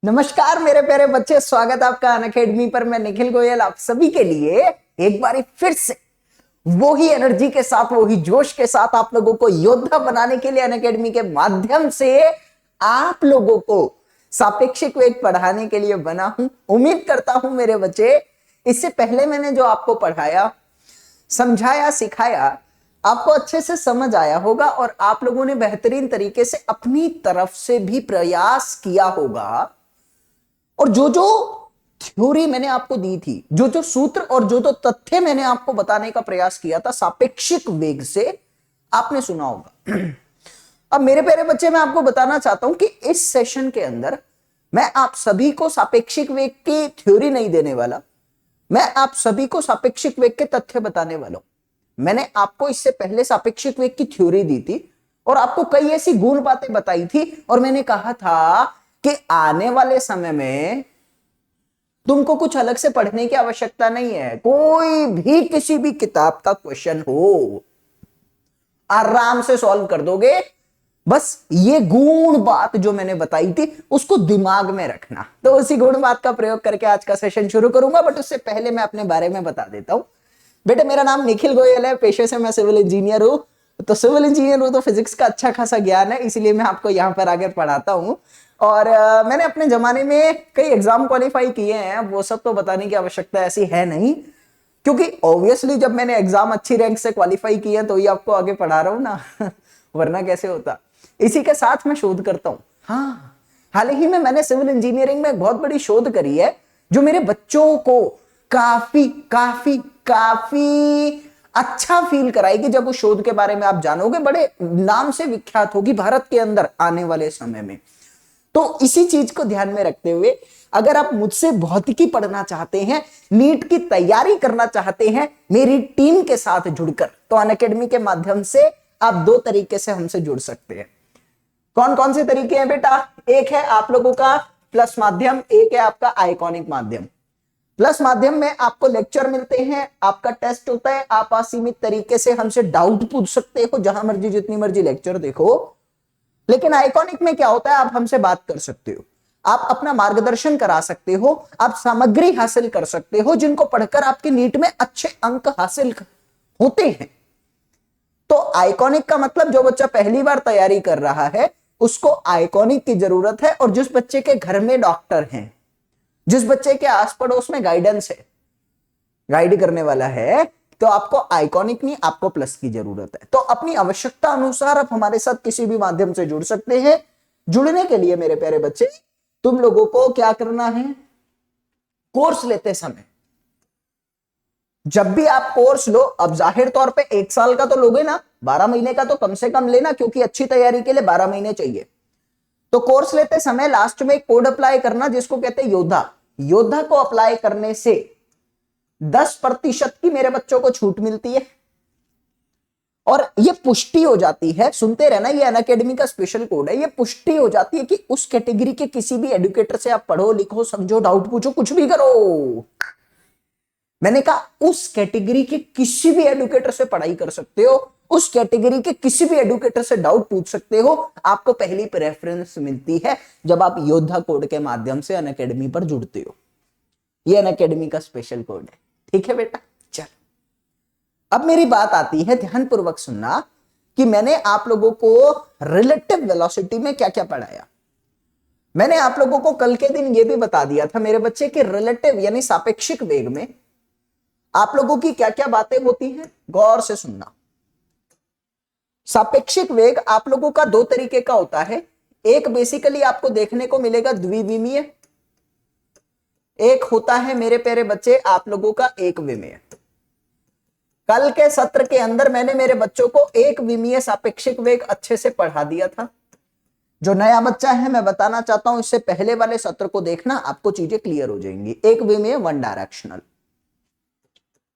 नमस्कार मेरे प्यारे बच्चे, स्वागत आपका अनअकैडमी पर। मैं निखिल गोयल आप सभी के लिए एक बार फिर से वो ही एनर्जी के साथ, वो ही जोश के साथ आप लोगों को योद्धा बनाने के लिए अनअकैडमी के माध्यम से आप लोगों को सापेक्षिक वेग पढ़ाने के लिए बना हूं। उम्मीद करता हूं मेरे बच्चे, इससे पहले मैंने जो आपको पढ़ाया, समझाया, सिखाया, आपको अच्छे से समझ आया होगा और आप लोगों ने बेहतरीन तरीके से अपनी तरफ से भी प्रयास किया होगा। और जो जो थ्योरी मैंने आपको दी थी, जो जो सूत्र और जो जो तथ्य मैंने आपको बताने का प्रयास किया था सापेक्षिक वेग से, आपने सुना होगा। अब मेरे प्यारे बच्चे, मैं आपको बताना चाहता हूं कि इस सेशन के अंदर मैं आप सभी को सापेक्षिक वेग की थ्योरी नहीं देने वाला, मैं आप सभी को सापेक्षिक वेग के तथ्य बताने वाला हूं। मैंने आपको इससे पहले सापेक्षिक वेग की थ्योरी दी थी और आपको कई ऐसी गूढ़ बातें बताई थी और मैंने कहा था कि आने वाले समय में तुमको कुछ अलग से पढ़ने की आवश्यकता नहीं है। कोई भी किसी भी किताब का क्वेश्चन हो, आराम से सॉल्व कर दोगे। बस ये गूढ़ बात जो मैंने बताई थी उसको दिमाग में रखना। तो उसी गूढ़ बात का प्रयोग करके आज का सेशन शुरू करूंगा, बट उससे पहले मैं अपने बारे में बता देता हूं। बेटा, मेरा नाम निखिल गोयल है, पेशे से मैं सिविल इंजीनियर हूं। तो सिविल इंजीनियर हूं तो फिजिक्स का अच्छा खासा ज्ञान है, इसलिए मैं आपको यहां पर आगे पढ़ाता हूं। और मैंने अपने जमाने में कई एग्जाम क्वालिफाई किए हैं, वो सब तो बताने की आवश्यकता ऐसी है नहीं, क्योंकि ऑब्वियसली जब मैंने एग्जाम अच्छी रैंक से क्वालिफाई किए तो ही आपको आगे पढ़ा रहा हूं ना। वरना कैसे होता। इसी के साथ मैं शोध करता हूं। हाँ, हाल ही में मैंने सिविल इंजीनियरिंग में एक बहुत बड़ी शोध करी है जो मेरे बच्चों को काफी काफी काफी अच्छा फील कराएगी। जब उस शोध के बारे में आप जानोगे, बड़े नाम से विख्यात होगी भारत के अंदर आने वाले समय में। तो इसी चीज को ध्यान में रखते हुए, अगर आप मुझसे भौतिकी पढ़ना चाहते हैं, नीट की तैयारी करना चाहते हैं मेरी टीम के साथ जुड़कर, तो अनअकैडमी के माध्यम से आप दो तरीके से हमसे जुड़ सकते हैं। कौन कौन से तरीके हैं बेटा? एक है आप लोगों का प्लस माध्यम, एक है आपका आइकॉनिक माध्यम। प्लस माध्यम में आपको लेक्चर मिलते हैं, आपका टेस्ट होता है, आप असीमित तरीके से हमसे डाउट पूछ सकते हो, जहां मर्जी जितनी मर्जी लेक्चर देखो। लेकिन आइकॉनिक में क्या होता है, आप हमसे बात कर सकते हो, आप अपना मार्गदर्शन करा सकते हो, आप सामग्री हासिल कर सकते हो जिनको पढ़कर आपके नीट में अच्छे अंक हासिल होते हैं। तो आइकॉनिक का मतलब जो बच्चा पहली बार तैयारी कर रहा है उसको आइकॉनिक की जरूरत है। और जिस बच्चे के घर में डॉक्टर हैं, जिस बच्चे के आस पड़ोस में गाइडेंस है, गाइड करने वाला है, तो आपको आइकॉनिक नहीं, आपको प्लस की जरूरत है। तो अपनी आवश्यकता अनुसार आप हमारे साथ किसी भी माध्यम से जुड़ सकते हैं। जुड़ने के लिए मेरे प्यारे बच्चे, तुम लोगों को क्या करना है, कोर्स लेते समय जब भी आप कोर्स लो, अब जाहिर तौर पे 1 साल का तो लोगे ना, 12 महीने का तो कम से कम लेना, क्योंकि अच्छी तैयारी के लिए 12 महीने चाहिए। तो कोर्स लेते समय लास्ट में एक कोड अप्लाई करना जिसको कहते हैं योद्धा। योद्धा को अप्लाई करने से 10% की मेरे बच्चों को छूट मिलती है और ये पुष्टि हो जाती है, सुनते रहना, ये अनअकैडमी का स्पेशल कोड है। ये पुष्टि हो जाती है कि उस कैटेगरी के किसी भी एडुकेटर से आप पढ़ो, लिखो, समझो, डाउट पूछो, कुछ भी करो। मैंने कहा उस कैटेगरी के किसी भी एडुकेटर से पढ़ाई कर सकते हो, उस कैटेगरी के किसी भी एडुकेटर से डाउट पूछ सकते हो। आपको पहली प्रेफरेंस मिलती है जब आप योद्धा कोड के माध्यम से अनअकैडमी पर जुड़ते हो। ये अनअकैडमी का स्पेशल कोड है, ठीक है बेटा? चल, अब मेरी बात आती है, ध्यानपूर्वक सुनना, कि मैंने आप लोगों को रिलेटिव वेलोसिटी में क्या क्या पढ़ाया। मैंने आप लोगों को कल के दिन यह भी बता दिया था मेरे बच्चे कि रिलेटिव यानी सापेक्षिक वेग में आप लोगों की क्या क्या बातें होती हैं। गौर से सुनना। सापेक्षिक वेग आप लोगों का दो तरीके का होता है। एक बेसिकली आपको देखने को मिलेगा द्विविमीय, एक होता है मेरे प्यारे बच्चे आप लोगों का एक विमीय। कल के सत्र के अंदर मैंने मेरे बच्चों को एक विमीय सापेक्षिक वेग अच्छे से पढ़ा दिया था। जो नया बच्चा है, मैं बताना चाहता हूं, इससे पहले वाले सत्र को देखना, आपको चीजें क्लियर हो जाएंगी। एक विमीय वन डायरेक्शनल,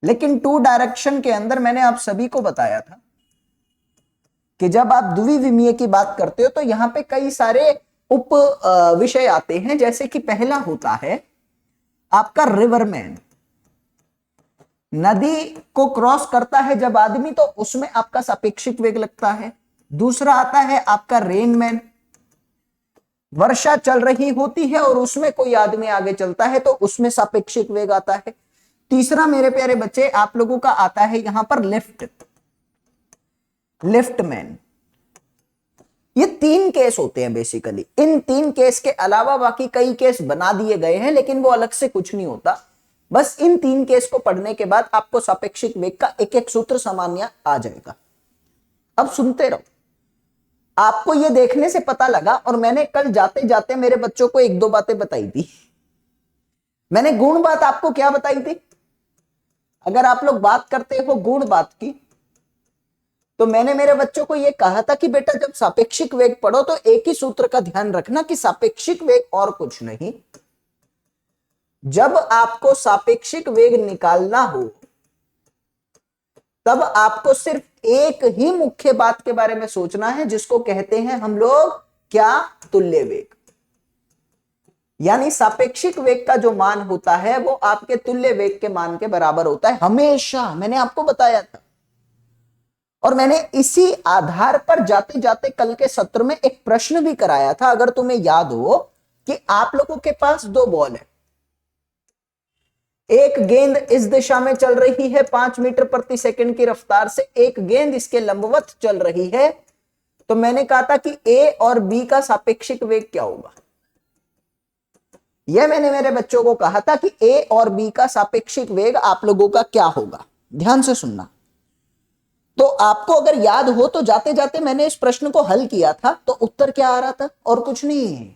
लेकिन टू डायरेक्शन के अंदर मैंने आप सभी को बताया था कि जब आप द्विविमीय की बात करते हो तो यहां पे कई सारे उप विषय आते हैं। जैसे कि पहला होता है आपका रिवरमैन, नदी को क्रॉस करता है जब आदमी, तो उसमें आपका सापेक्षिक वेग लगता है। दूसरा आता है आपका रेनमैन, वर्षा चल रही होती है और उसमें कोई आदमी आगे चलता है तो उसमें सापेक्षिक वेग आता है। तीसरा मेरे प्यारे बच्चे आप लोगों का आता है यहां पर लिफ्टमैन। ये तीन केस होते हैं बेसिकली। इन तीन केस के अलावा बाकी कई केस बना दिए गए हैं, लेकिन वो अलग से कुछ नहीं होता। बस इन तीन केस को पढ़ने के बाद आपको सापेक्षिक वेग का एक एक सूत्र सामान्य आ जाएगा। अब सुनते रहो। आपको ये देखने से पता लगा, और मैंने कल जाते जाते मेरे बच्चों को एक दो बातें बताई थी। मैंने गुण बात आपको क्या बताई थी? अगर आप लोग बात करते हो गुण बात की, तो मैंने मेरे बच्चों को यह कहा था कि बेटा जब सापेक्षिक वेग पढ़ो तो एक ही सूत्र का ध्यान रखना कि सापेक्षिक वेग और कुछ नहीं। जब आपको सापेक्षिक वेग निकालना हो तब आपको सिर्फ एक ही मुख्य बात के बारे में सोचना है, जिसको कहते हैं हम लोग क्या? तुल्य वेग। यानी सापेक्षिक वेग का जो मान होता है वो आपके तुल्य वेग के मान के बराबर होता है हमेशा। मैंने आपको बताया था, और मैंने इसी आधार पर जाते जाते कल के सत्र में एक प्रश्न भी कराया था, अगर तुम्हें याद हो, कि आप लोगों के पास दो बॉल है, एक गेंद इस दिशा में चल रही है 5 मीटर प्रति सेकंड की रफ्तार से, एक गेंद इसके लंबवत चल रही है। तो मैंने कहा था कि ए और बी का सापेक्षिक वेग क्या होगा। यह मैंने मेरे बच्चों को कहा था कि ए और बी का सापेक्षिक वेग आप लोगों का क्या होगा। ध्यान से सुनना। तो आपको अगर याद हो तो जाते जाते मैंने इस प्रश्न को हल किया था, तो उत्तर क्या आ रहा था? और कुछ नहीं,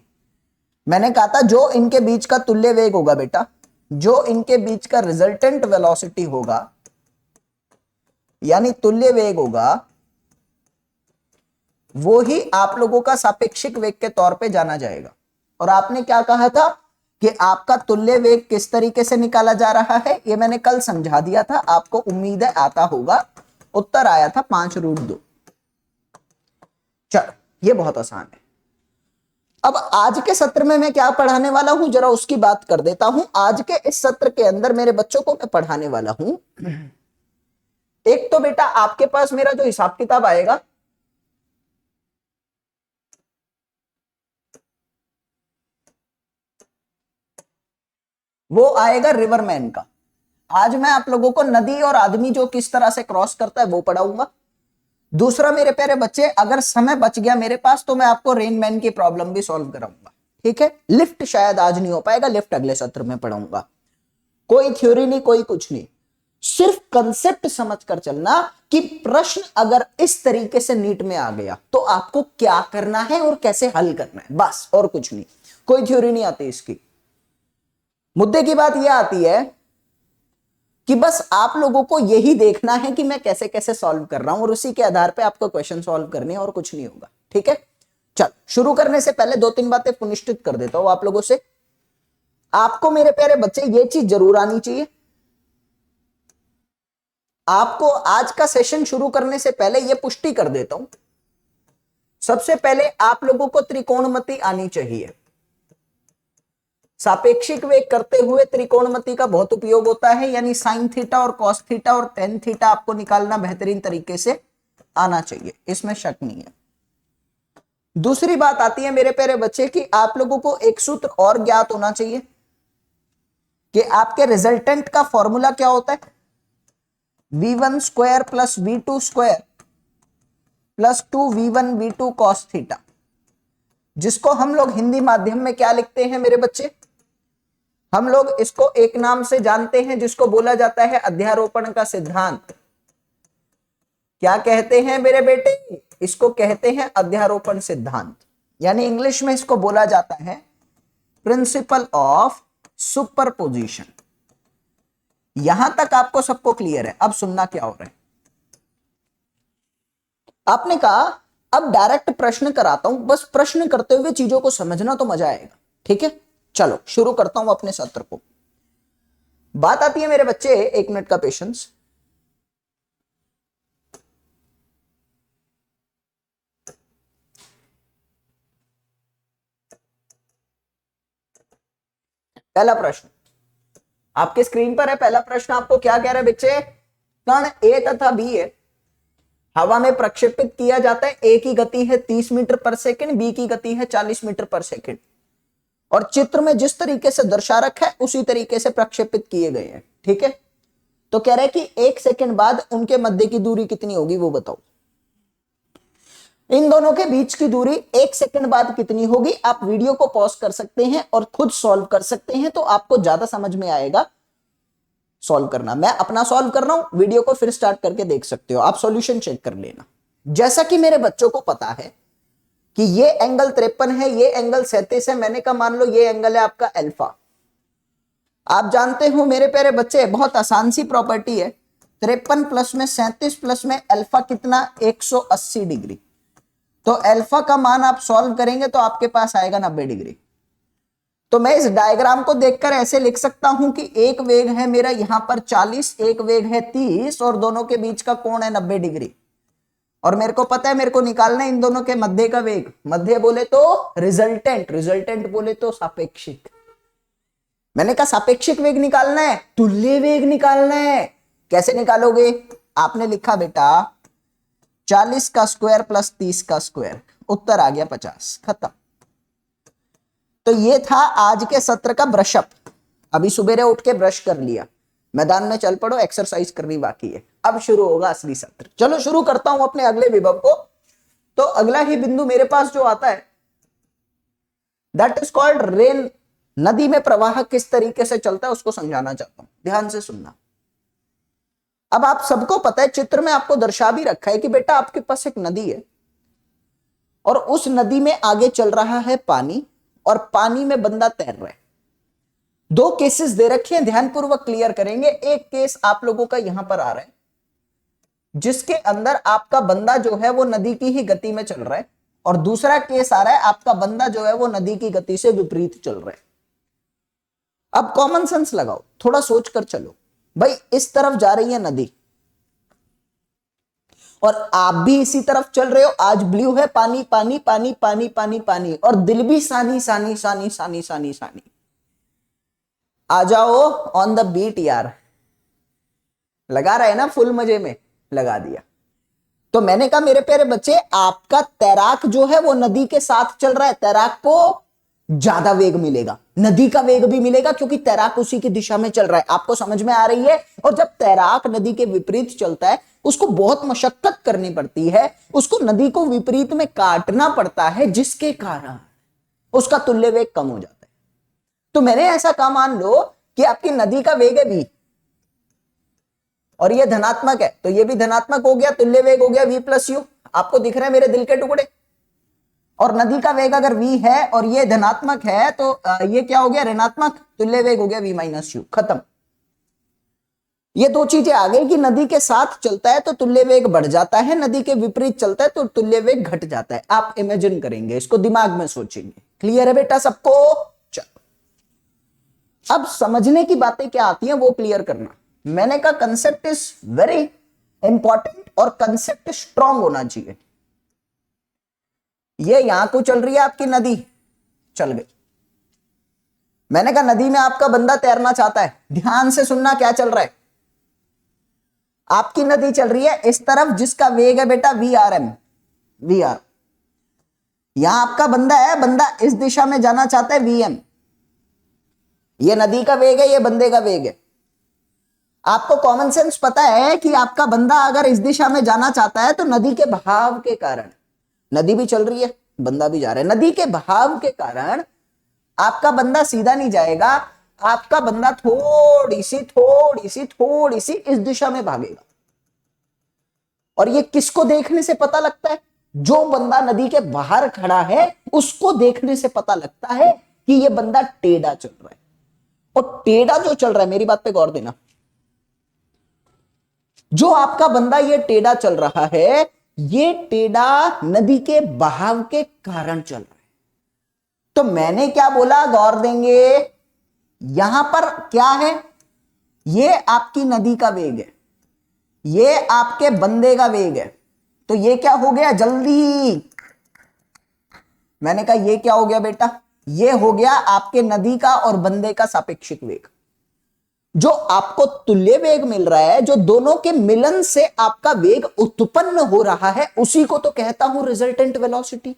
मैंने कहा था जो इनके बीच का तुल्य वेग होगा बेटा, जो इनके बीच का रिजल्टेंट वेलोसिटी होगा, यानी तुल्य वेग होगा, वो ही आप लोगों का सापेक्षिक वेग के तौर पे जाना जाएगा। और आपने क्या कहा था कि आपका तुल्य वेग किस तरीके से निकाला जा रहा है, ये मैंने कल समझा दिया था, आपको उम्मीद है आता होगा। उत्तर आया था 5√2। चलो, ये बहुत आसान है। अब आज के सत्र में मैं क्या पढ़ाने वाला हूं, जरा उसकी बात कर देता हूं। आज के इस सत्र के अंदर मेरे बच्चों को मैं पढ़ाने वाला हूं, एक तो बेटा आपके पास मेरा जो हिसाब किताब आएगा, वो आएगा रिवरमैन का। आज मैं आप लोगों को नदी और आदमी जो किस तरह से क्रॉस करता है वो पढ़ाऊंगा। दूसरा मेरे प्यारे बच्चे, अगर समय बच गया मेरे पास तो मैं आपको रेनमैन की प्रॉब्लम भी सॉल्व कराऊंगा। ठीक है, लिफ्ट शायद आज नहीं हो पाएगा, लिफ्ट अगले सत्र में पढ़ाऊंगा। कोई थ्योरी नहीं, कोई कुछ नहीं, सिर्फ कंसेप्ट समझकर चलना कि प्रश्न अगर इस तरीके से नीट में आ गया तो आपको क्या करना है और कैसे हल करना है, बस, और कुछ नहीं। कोई थ्योरी नहीं आती इसकी। मुद्दे की बात यह आती है कि बस आप लोगों को यही देखना है कि मैं कैसे कैसे सॉल्व कर रहा हूं, और उसी के आधार पे आपको क्वेश्चन सॉल्व करने हैं, और कुछ नहीं होगा। ठीक है, चल शुरू करने से पहले दो तीन बातें पुनिश्चित कर देता हूं आप लोगों से। आपको मेरे प्यारे बच्चे ये चीज जरूर आनी चाहिए, आपको आज का सेशन शुरू करने से पहले ये पुष्टि कर देता हूं, सबसे पहले आप लोगों को त्रिकोणमिति आनी चाहिए। सापेक्षिक वेग करते हुए त्रिकोणमिति का बहुत उपयोग होता है, यानी साइन थीटा और कॉस थीटा और टेन थीटा आपको निकालना बेहतरीन तरीके से आना चाहिए, इसमें शक नहीं है। दूसरी बात आती है मेरे प्यारे बच्चे कि आप लोगों को एक सूत्र और ज्ञात होना चाहिए कि आपके रिजल्टेंट का फॉर्मूला क्या होता है, v1 square plus v2 square plus 2v1 v2 cos theta, जिसको हम लोग हिंदी माध्यम में क्या लिखते हैं मेरे बच्चे? हम लोग इसको एक नाम से जानते हैं जिसको बोला जाता है अध्यारोपण का सिद्धांत। क्या कहते हैं मेरे बेटे? इसको कहते हैं अध्यारोपण सिद्धांत, यानी इंग्लिश में इसको बोला जाता है प्रिंसिपल ऑफ सुपरपोजिशन। यहां तक आपको सबको क्लियर है? अब सुनना क्या हो रहा है। आपने कहा अब डायरेक्ट प्रश्न कराता हूं, बस प्रश्न करते हुए चीजों को समझना तो मजा आएगा। ठीक है, चलो शुरू करता हूं अपने सत्र को। बात आती है मेरे बच्चे, एक मिनट का पेशेंस। पहला प्रश्न आपके स्क्रीन पर है। पहला प्रश्न आपको क्या कह रहा है बच्चे? कण ए तथा बी है, हवा में प्रक्षेपित किया जाता है। ए की गति है 30 मीटर पर सेकंड, बी की गति है 40 मीटर पर सेकंड, और चित्र में जिस तरीके से दर्शा रखा है उसी तरीके से प्रक्षेपित किए गए हैं। ठीक है, तो कह रहे हैं कि 1 सेकंड बाद उनके मध्य की दूरी कितनी होगी वो बताओ। इन दोनों के बीच की दूरी 1 सेकंड बाद कितनी होगी? आप वीडियो को पॉज कर सकते हैं और खुद सॉल्व कर सकते हैं, तो आपको ज्यादा समझ में आएगा सॉल्व करना। मैं अपना सॉल्व कर रहा हूं, वीडियो को फिर स्टार्ट करके देख सकते हो, आप सॉल्यूशन चेक कर लेना। जैसा कि मेरे बच्चों को पता है कि ये एंगल 53 है, ये एंगल 37 है, मैंने कहा मान लो ये एंगल है आपका अल्फा। आप जानते हो मेरे प्यारे बच्चे, बहुत आसान सी प्रॉपर्टी है, 53 प्लस में 37 प्लस में अल्फा कितना? 180 डिग्री। तो अल्फा का मान आप सॉल्व करेंगे तो आपके पास आएगा 90 डिग्री। तो मैं इस डायग्राम को देखकर ऐसे लिख सकता हूं कि एक वेग है मेरा यहां पर 40, एक वेग है 30, और दोनों के बीच का कोण है 90 डिग्री। और मेरे को पता है मेरे को निकालना है इन दोनों के मध्य का वेग। मध्य बोले तो रिजल्टेंट, रिजल्टेंट बोले तो सापेक्षिक। मैंने कहा सापेक्षिक वेग निकालना है, तुल्य वेग निकालना है। कैसे निकालोगे? आपने लिखा बेटा 40 का स्क्वायर प्लस 30 का स्क्वायर, उत्तर आ गया 50, खत्म। तो ये था आज के सत्र का ब्रशअप। अभी सुबेरे उठ के ब्रश कर लिया, मैदान में चल पड़ो, एक्सरसाइज करनी बाकी है। अब शुरू होगा असली सत्र। चलो शुरू करता हूं अपने अगले विभव को। तो अगला ही बिंदु मेरे पास जो आता है दैट इज कॉल्ड रेन। नदी में प्रवाह किस तरीके से चलता है उसको समझाना चाहता हूं, ध्यान से सुनना। अब आप सबको पता है, चित्र में आपको दर्शा भी रखा है कि बेटा आपके पास एक नदी है और उस नदी में आगे चल रहा है पानी, और पानी में बंदा तैर रहा है। दो केसेस दे रखे हैं, ध्यानपूर्वक क्लियर करेंगे। एक केस आप लोगों का यहां पर आ रहा है जिसके अंदर आपका बंदा जो है वो नदी की ही गति में चल रहा है, और दूसरा केस आ रहा है आपका बंदा जो है वो नदी की गति से विपरीत चल रहा है। अब कॉमन सेंस लगाओ, थोड़ा सोच कर चलो। भाई इस तरफ जा रही है नदी और आप भी इसी तरफ चल रहे हो। आज ब्लू है, पानी पानी पानी पानी पानी पानी, और दिल भी सानी सानी सानी सानी सानी सानी। आ जाओ ऑन द बीट यार। लगा रहे ना फुल मजे में, लगा दिया। तो मैंने कहा मेरे प्यारे बच्चे, आपका तैराक जो है वो नदी के साथ चल रहा है, तैराक को ज्यादा वेग मिलेगा, नदी का वेग भी मिलेगा क्योंकि तैराक उसी की दिशा में चल रहा है। आपको समझ में आ रही है? और जब तैराक नदी के विपरीत चलता है उसको बहुत मशक्कत करनी पड़ती है, उसको नदी को विपरीत में काटना पड़ता है, जिसके कारण उसका तुल्य वेग कम हो जाता है। तो मैंने ऐसा कहा, मान लो कि आपकी नदी का वेग है v और ये धनात्मक है, तो ये भी धनात्मक हो गया, तुल्य वेग हो गया v प्लस यू। आपको दिख रहे हैं मेरे दिल के टुकड़े? और नदी का वेग अगर v है और ये धनात्मक है तो ये क्या हो गया? ऋणात्मक। तुल्य वेग हो गया v माइनस यू, खत्म। ये दो चीजें आ गई कि नदी के साथ चलता है तो तुल्य वेग बढ़ जाता है, नदी के विपरीत चलता है तो तुल्य वेग घट जाता है। आप इमेजिन करेंगे, इसको दिमाग में सोचेंगे। क्लियर है बेटा सबको? चलो अब समझने की बातें क्या आती हैं वो क्लियर करना। मैंने कहा कंसेप्ट इज वेरी इंपॉर्टेंट और कंसेप्ट स्ट्रांग होना चाहिए। ये यहां को चल रही है आपकी नदी, चल गई। मैंने कहा नदी में आपका बंदा तैरना चाहता है, ध्यान से सुनना क्या चल रहा है। आपकी नदी चल रही है इस तरफ जिसका वेग है बेटा V R M, V R. यहां आपका बंदा है, बंदा इस दिशा में जाना चाहता है वी एम। ये नदी का वेग है, ये बंदे का वेग है। आपको कॉमन सेंस पता है कि आपका बंदा अगर इस दिशा में जाना चाहता है तो नदी के बहाव के कारण, नदी भी चल रही है, बंदा भी जा रहा है, नदी के बहाव के कारण आपका बंदा सीधा नहीं जाएगा, आपका बंदा थोड़ी सी इस दिशा में भागेगा। और ये किसको देखने से पता लगता है? जो बंदा नदी के बाहर खड़ा है उसको देखने से पता लगता है कि ये बंदा टेढ़ा चल रहा है। और टेढ़ा जो चल रहा है, मेरी बात पे गौर देना, जो आपका बंदा ये टेढ़ा चल रहा है, ये टेढ़ा नदी के बहाव के कारण चल रहा है। तो मैंने क्या बोला, गौर देंगे। यहां पर क्या है? ये आपकी नदी का वेग है, ये आपके बंदे का वेग है। तो ये क्या हो गया? जल्दी, मैंने कहा ये क्या हो गया बेटा? ये हो गया आपके नदी का और बंदे का सापेक्षिक वेग। जो आपको तुल्य वेग मिल रहा है, जो दोनों के मिलन से आपका वेग उत्पन्न हो रहा है, उसी को तो कहता हूं रिजल्टेंट वेलोसिटी,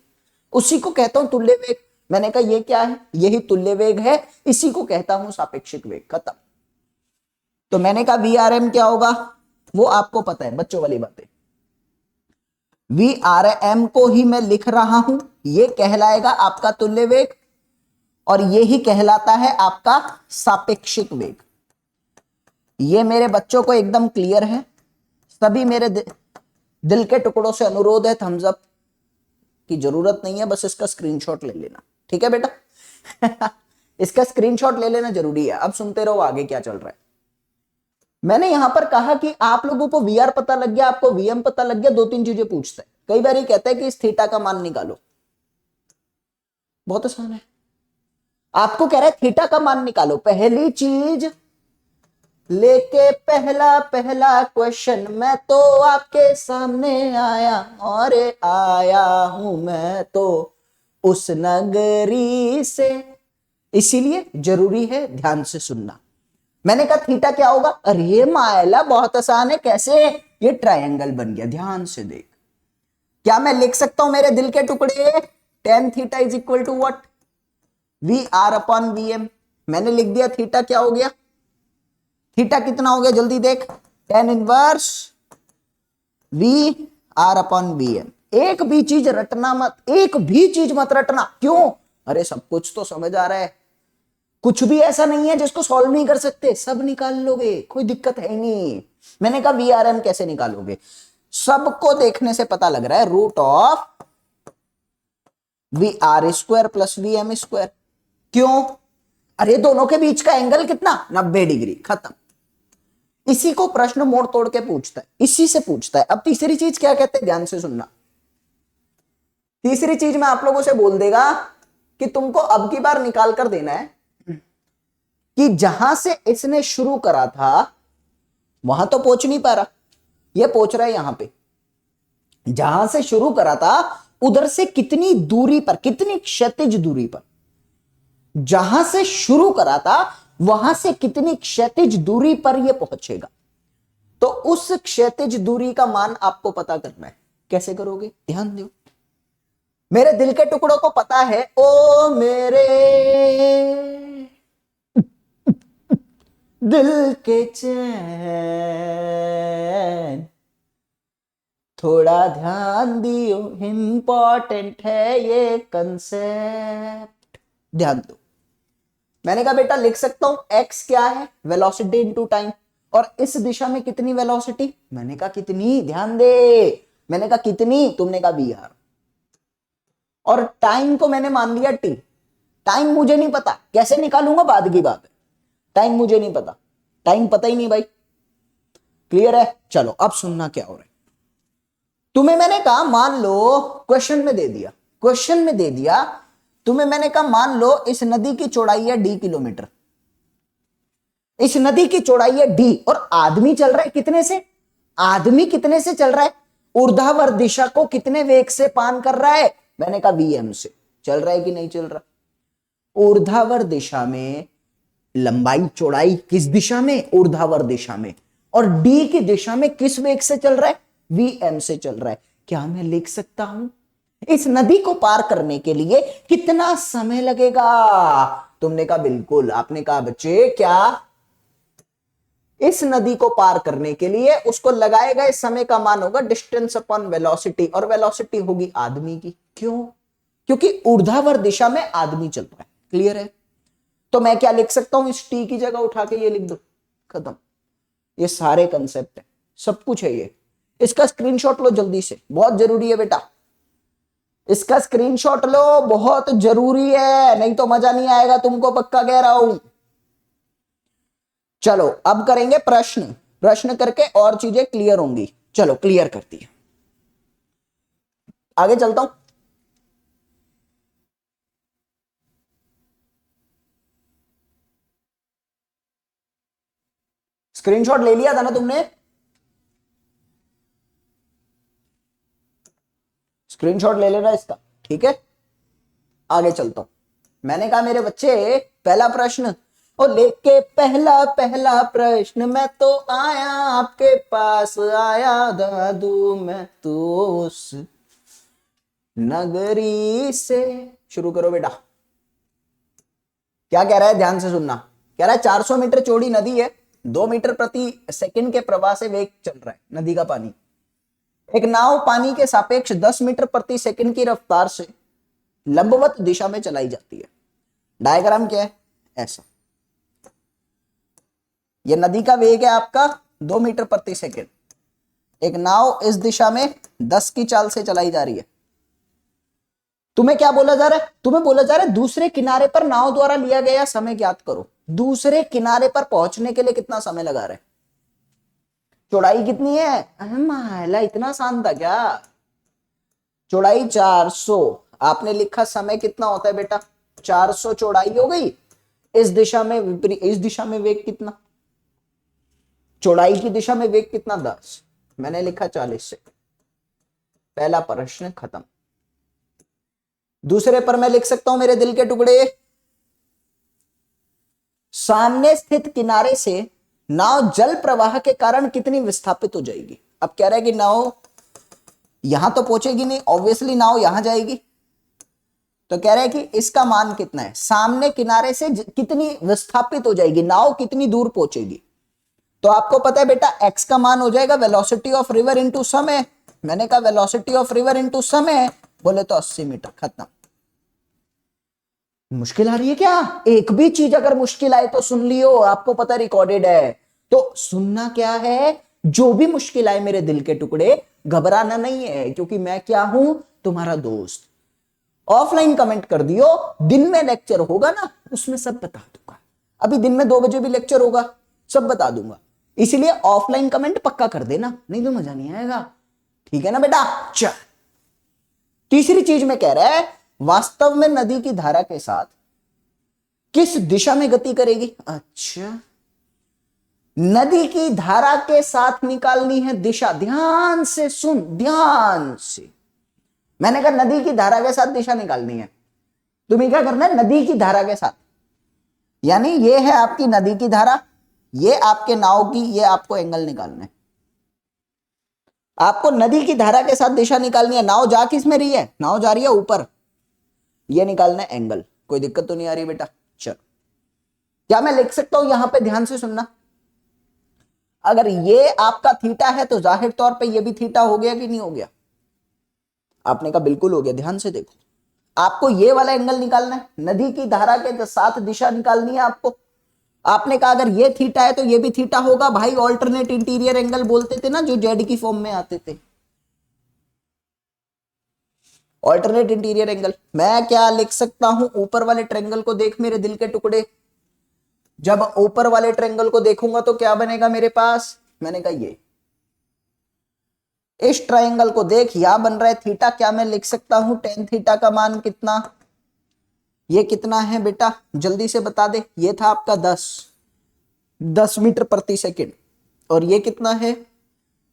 उसी को कहता हूं तुल्य वेग। मैंने कहा ये क्या है, यही तुल्य वेग है, इसी को कहता हूं सापेक्षिक वेग। खत्म। तो मैंने कहा VRM क्या होगा, वो आपको पता है, बच्चों वाली बातें। VRM को ही मैं लिख रहा हूं, ये कहलाएगा आपका तुल्य वेग और ये ही कहलाता है आपका सापेक्षिक वेग। ये मेरे बच्चों को एकदम क्लियर है। सभी मेरे दिल के टुकड़ों से अनुरोध है, थम्स अप की जरूरत नहीं है, बस इसका स्क्रीनशॉट ले लेना, ठीक है बेटा? इसका स्क्रीनशॉट ले लेना जरूरी है। अब सुनते रहो आगे क्या चल रहा है। मैंने यहां पर कहा कि आप लोगों को VR पता लग गया, आपको VM पता लग गया, दो तीन चीजें पूछता है। कई बार ये कहता है कि इस थीटा का मान निकालो। बहुत आसान है, आपको कह रहा है थीटा का मान निकालो। पहली चीज लेके पहला पहला क्वेश्चन मैं तो आपके सामने आया, और आया हूं मैं तो उस नगरी से। इसीलिए जरूरी है ध्यान से सुनना। मैंने कहा थीटा क्या होगा, अरे मायला बहुत आसान है, कैसे, ये ट्रायंगल बन गया। ध्यान से देख, क्या मैं लिख सकता हूं मेरे दिल के टुकड़े, tan theta is equal to what, VR upon VM। मैंने लिख दिया थीटा क्या हो गया, थीटा कितना हो गया जल्दी देख, tan inverse VR upon VM। एक भी चीज रटना मत, एक भी चीज मत रटना। क्यों, अरे सब कुछ तो समझ आ रहा है, कुछ भी ऐसा नहीं है जिसको सॉल्व नहीं कर सकते, सब निकाल लोगे, कोई दिक्कत है नहीं। मैंने कहा VRM कैसे निकालोगे, सबको देखने से पता लग रहा है, root of VR square plus VM square. क्यों, अरे दोनों के बीच का एंगल कितना, 90 डिग्री। खत्म। इसी को प्रश्न मोड़ तोड़ के पूछता है, इसी से पूछता है। अब तीसरी चीज क्या कहते हैं, ध्यान से सुनना। तीसरी चीज में आप लोगों से बोल देगा कि तुमको अब की बार निकाल कर देना है कि जहां से इसने शुरू करा था वहां तो पहुंच नहीं पा रहा, ये पहुंच रहा है यहां पे। जहां से शुरू करा था उधर से कितनी दूरी पर, कितनी क्षैतिज दूरी पर, जहां से शुरू करा था वहां से कितनी क्षैतिज दूरी पर यह पहुंचेगा। तो उस क्षैतिज दूरी का मान आपको पता करना है। कैसे करोगे, ध्यान दो। मेरे दिल के टुकड़ों को पता है, ओ मेरे दिल के चैन, थोड़ा ध्यान दियो, इंपॉर्टेंट है ये कंसेप्ट, ध्यान दो। मैंने कहा बेटा लिख सकता हूं x क्या है, वेलोसिटी इनटू टाइम, और इस दिशा में कितनी वेलोसिटी, मैंने कहा कितनी, ध्यान दे, मैंने कहा कितनी, तुमने कहा VR, और टाइम को मैंने मान लिया t। टाइम मुझे नहीं पता, कैसे निकालूंगा बाद की बात है, टाइम मुझे नहीं पता, टाइम पता ही नहीं भाई। क्लियर है, चलो अब सुनना क्या हो रहा है। तुम्हें मैंने कहा मान लो, क्वेश्चन में दे दिया, क्वेश्चन में दे दिया तुम्हें, मैंने कहा मान लो इस नदी की चौड़ाई है d किलोमीटर, इस नदी की चौड़ाई है d, और आदमी चल रहा है कितने से, आदमी कितने से चल रहा है, ऊर्ध्वाधर दिशा को कितने वेग से पान कर रहा है, मैंने कहा VM से। चल रहा है कि नहीं चल रहा, ऊर्ध्वाधर दिशा में लंबाई चौड़ाई किस दिशा में, ऊर्ध्वाधर दिशा में, और d की दिशा में किस वेग से चल रहा है, VM से चल रहा है। क्या मैं लिख सकता हूं इस नदी को पार करने के लिए कितना समय लगेगा, तुमने कहा बिल्कुल। आपने कहा बच्चे क्या, इस नदी को पार करने के लिए उसको लगाए गए समय का मान होगा डिस्टेंस अपॉन वेलोसिटी, और वेलोसिटी होगी आदमी की। क्यों, क्योंकि ऊर्ध्वाधर दिशा में आदमी चल रहा है। क्लियर है, तो मैं क्या लिख सकता हूं, इस टी की जगह उठा के ये लिख दो, खत्म। ये सारे कंसेप्ट है, सब कुछ है ये। इसका स्क्रीनशॉट लो जल्दी से, बहुत जरूरी है बेटा, इसका स्क्रीनशॉट लो, बहुत जरूरी है, नहीं तो मजा नहीं आएगा तुमको, पक्का कह रहा हूं। चलो अब करेंगे प्रश्न, प्रश्न करके और चीजें क्लियर होंगी। चलो क्लियर करती है, आगे चलता हूं। स्क्रीनशॉट ले लिया था ना तुमने, स्क्रीनशॉट ले लेना इसका, ठीक है। आगे चलता हूं। मैंने कहा मेरे बच्चे पहला प्रश्न, और लेके पहला पहला प्रश्न मैं तो आया आपके पास, आया दादू मैं तो उस नगरी से। शुरू करो बेटा। क्या कह रहा है, ध्यान से सुनना। कह रहा है 400 मीटर चौड़ी नदी है, 2 मीटर प्रति सेकंड के प्रवाह से वेग चल रहा है नदी का पानी। एक नाव पानी के सापेक्ष 10 मीटर प्रति सेकंड की रफ्तार से लंबवत दिशा में चलाई जाती है। डायग्राम क्या है, ऐसा। यह नदी का वेग है आपका 2 मीटर प्रति सेकंड। एक नाव इस दिशा में 10 की चाल से चलाई जा रही है। तुम्हें क्या बोला जा रहा है, तुम्हें बोला जा रहा है दूसरे किनारे पर नाव द्वारा लिया गया समय ज्ञात करो। दूसरे किनारे पर पहुंचने के लिए कितना समय लगा रहे, चौड़ाई कितनी है, माला इतना आसान था क्या। चौड़ाई 400, आपने लिखा समय कितना होता है बेटा 400 चौड़ाई हो गई। इस दिशा में इस दिशा में वेग कितना, चौड़ाई की दिशा में वेग कितना 10, मैंने लिखा 40 से। पहला प्रश्न खत्म। दूसरे पर मैं लिख सकता हूं मेरे दिल के टुकड़े, सामने स्थित किनारे से नाव जल प्रवाह के कारण कितनी विस्थापित हो जाएगी। अब कह रहा है कि नाव यहां तो पहुंचेगी नहीं, ऑब्वियसली नाव यहां जाएगी, तो कह रहा है कि इसका मान कितना है, सामने किनारे से कितनी विस्थापित हो जाएगी, नाव कितनी दूर पहुंचेगी। तो आपको पता है बेटा x का मान हो जाएगा वेलोसिटी ऑफ रिवर इनटू समय। मैंने कहा वेलोसिटी ऑफ रिवर इनटू समय, बोले तो 80 मीटर। खत्म। मुश्किल आ रही है क्या, एक भी चीज अगर मुश्किल आए तो सुन लियो, आपको पता रिकॉर्डेड है। तो सुनना क्या है, जो भी मुश्किल आए मेरे दिल के टुकड़े घबराना नहीं है, क्योंकि मैं क्या हूं, तुम्हारा दोस्त। ऑफलाइन कमेंट कर दियो, दिन में लेक्चर होगा ना उसमें सब बता दूंगा। अभी दिन में 2 बजे भी लेक्चर होगा, सब बता दूंगा। इसलिए ऑफलाइन कमेंट पक्का कर देना, नहीं तो मजा नहीं आएगा। ठीक है ना बेटा। चल, तीसरी चीज में कह रहा है वास्तव में नदी की धारा के साथ किस दिशा में गति करेगी। अच्छा, नदी की धारा के साथ निकालनी है दिशा। ध्यान से सुन, ध्यान से। मैंने कहा नदी की धारा के साथ दिशा निकालनी है। तुम्हें क्या करना है, नदी की धारा के साथ, यानी ये है आपकी नदी की धारा, ये आपके नाव की, ये आपको एंगल निकालना है। आपको नदी की धारा के साथ दिशा निकालनी है। नाव जा किस में रही है, नाव जा रही है ऊपर, ये निकालना है एंगल। कोई दिक्कत तो नहीं आ रही बेटा। चलो, क्या मैं लिख सकता हूं यहां पे, ध्यान से सुनना। अगर ये आपका थीटा है तो जाहिर तौर पे ये भी थीटा हो गया कि नहीं हो गया। आपने कहा बिल्कुल हो गया। ध्यान से देखो, आपको ये वाला एंगल निकालना है, नदी की धारा के साथ दिशा निकालनी है आपको। आपने कहा अगर ये थीटा है तो ये भी थीटा होगा। भाई ऑल्टरनेट इंटीरियर एंगल बोलते थे ना, जो जेड की फॉर्म में आते थे, ऑल्टरनेट इंटीरियर एंगल। मैं क्या लिख सकता हूं, ऊपर वाले ट्रायंगल को देख मेरे दिल के टुकड़े। जब ऊपर वाले ट्रायंगल को देखूंगा तो क्या बनेगा मेरे पास, मैंने कहा ये, इस ट्रायंगल को देख, यहां बन रहा है थीटा। क्या मैं लिख सकता हूं टेन थीटा का मान कितना, ये कितना है बेटा जल्दी से बता दे। ये था आपका 10 मीटर प्रति सेकंड, और ये कितना है,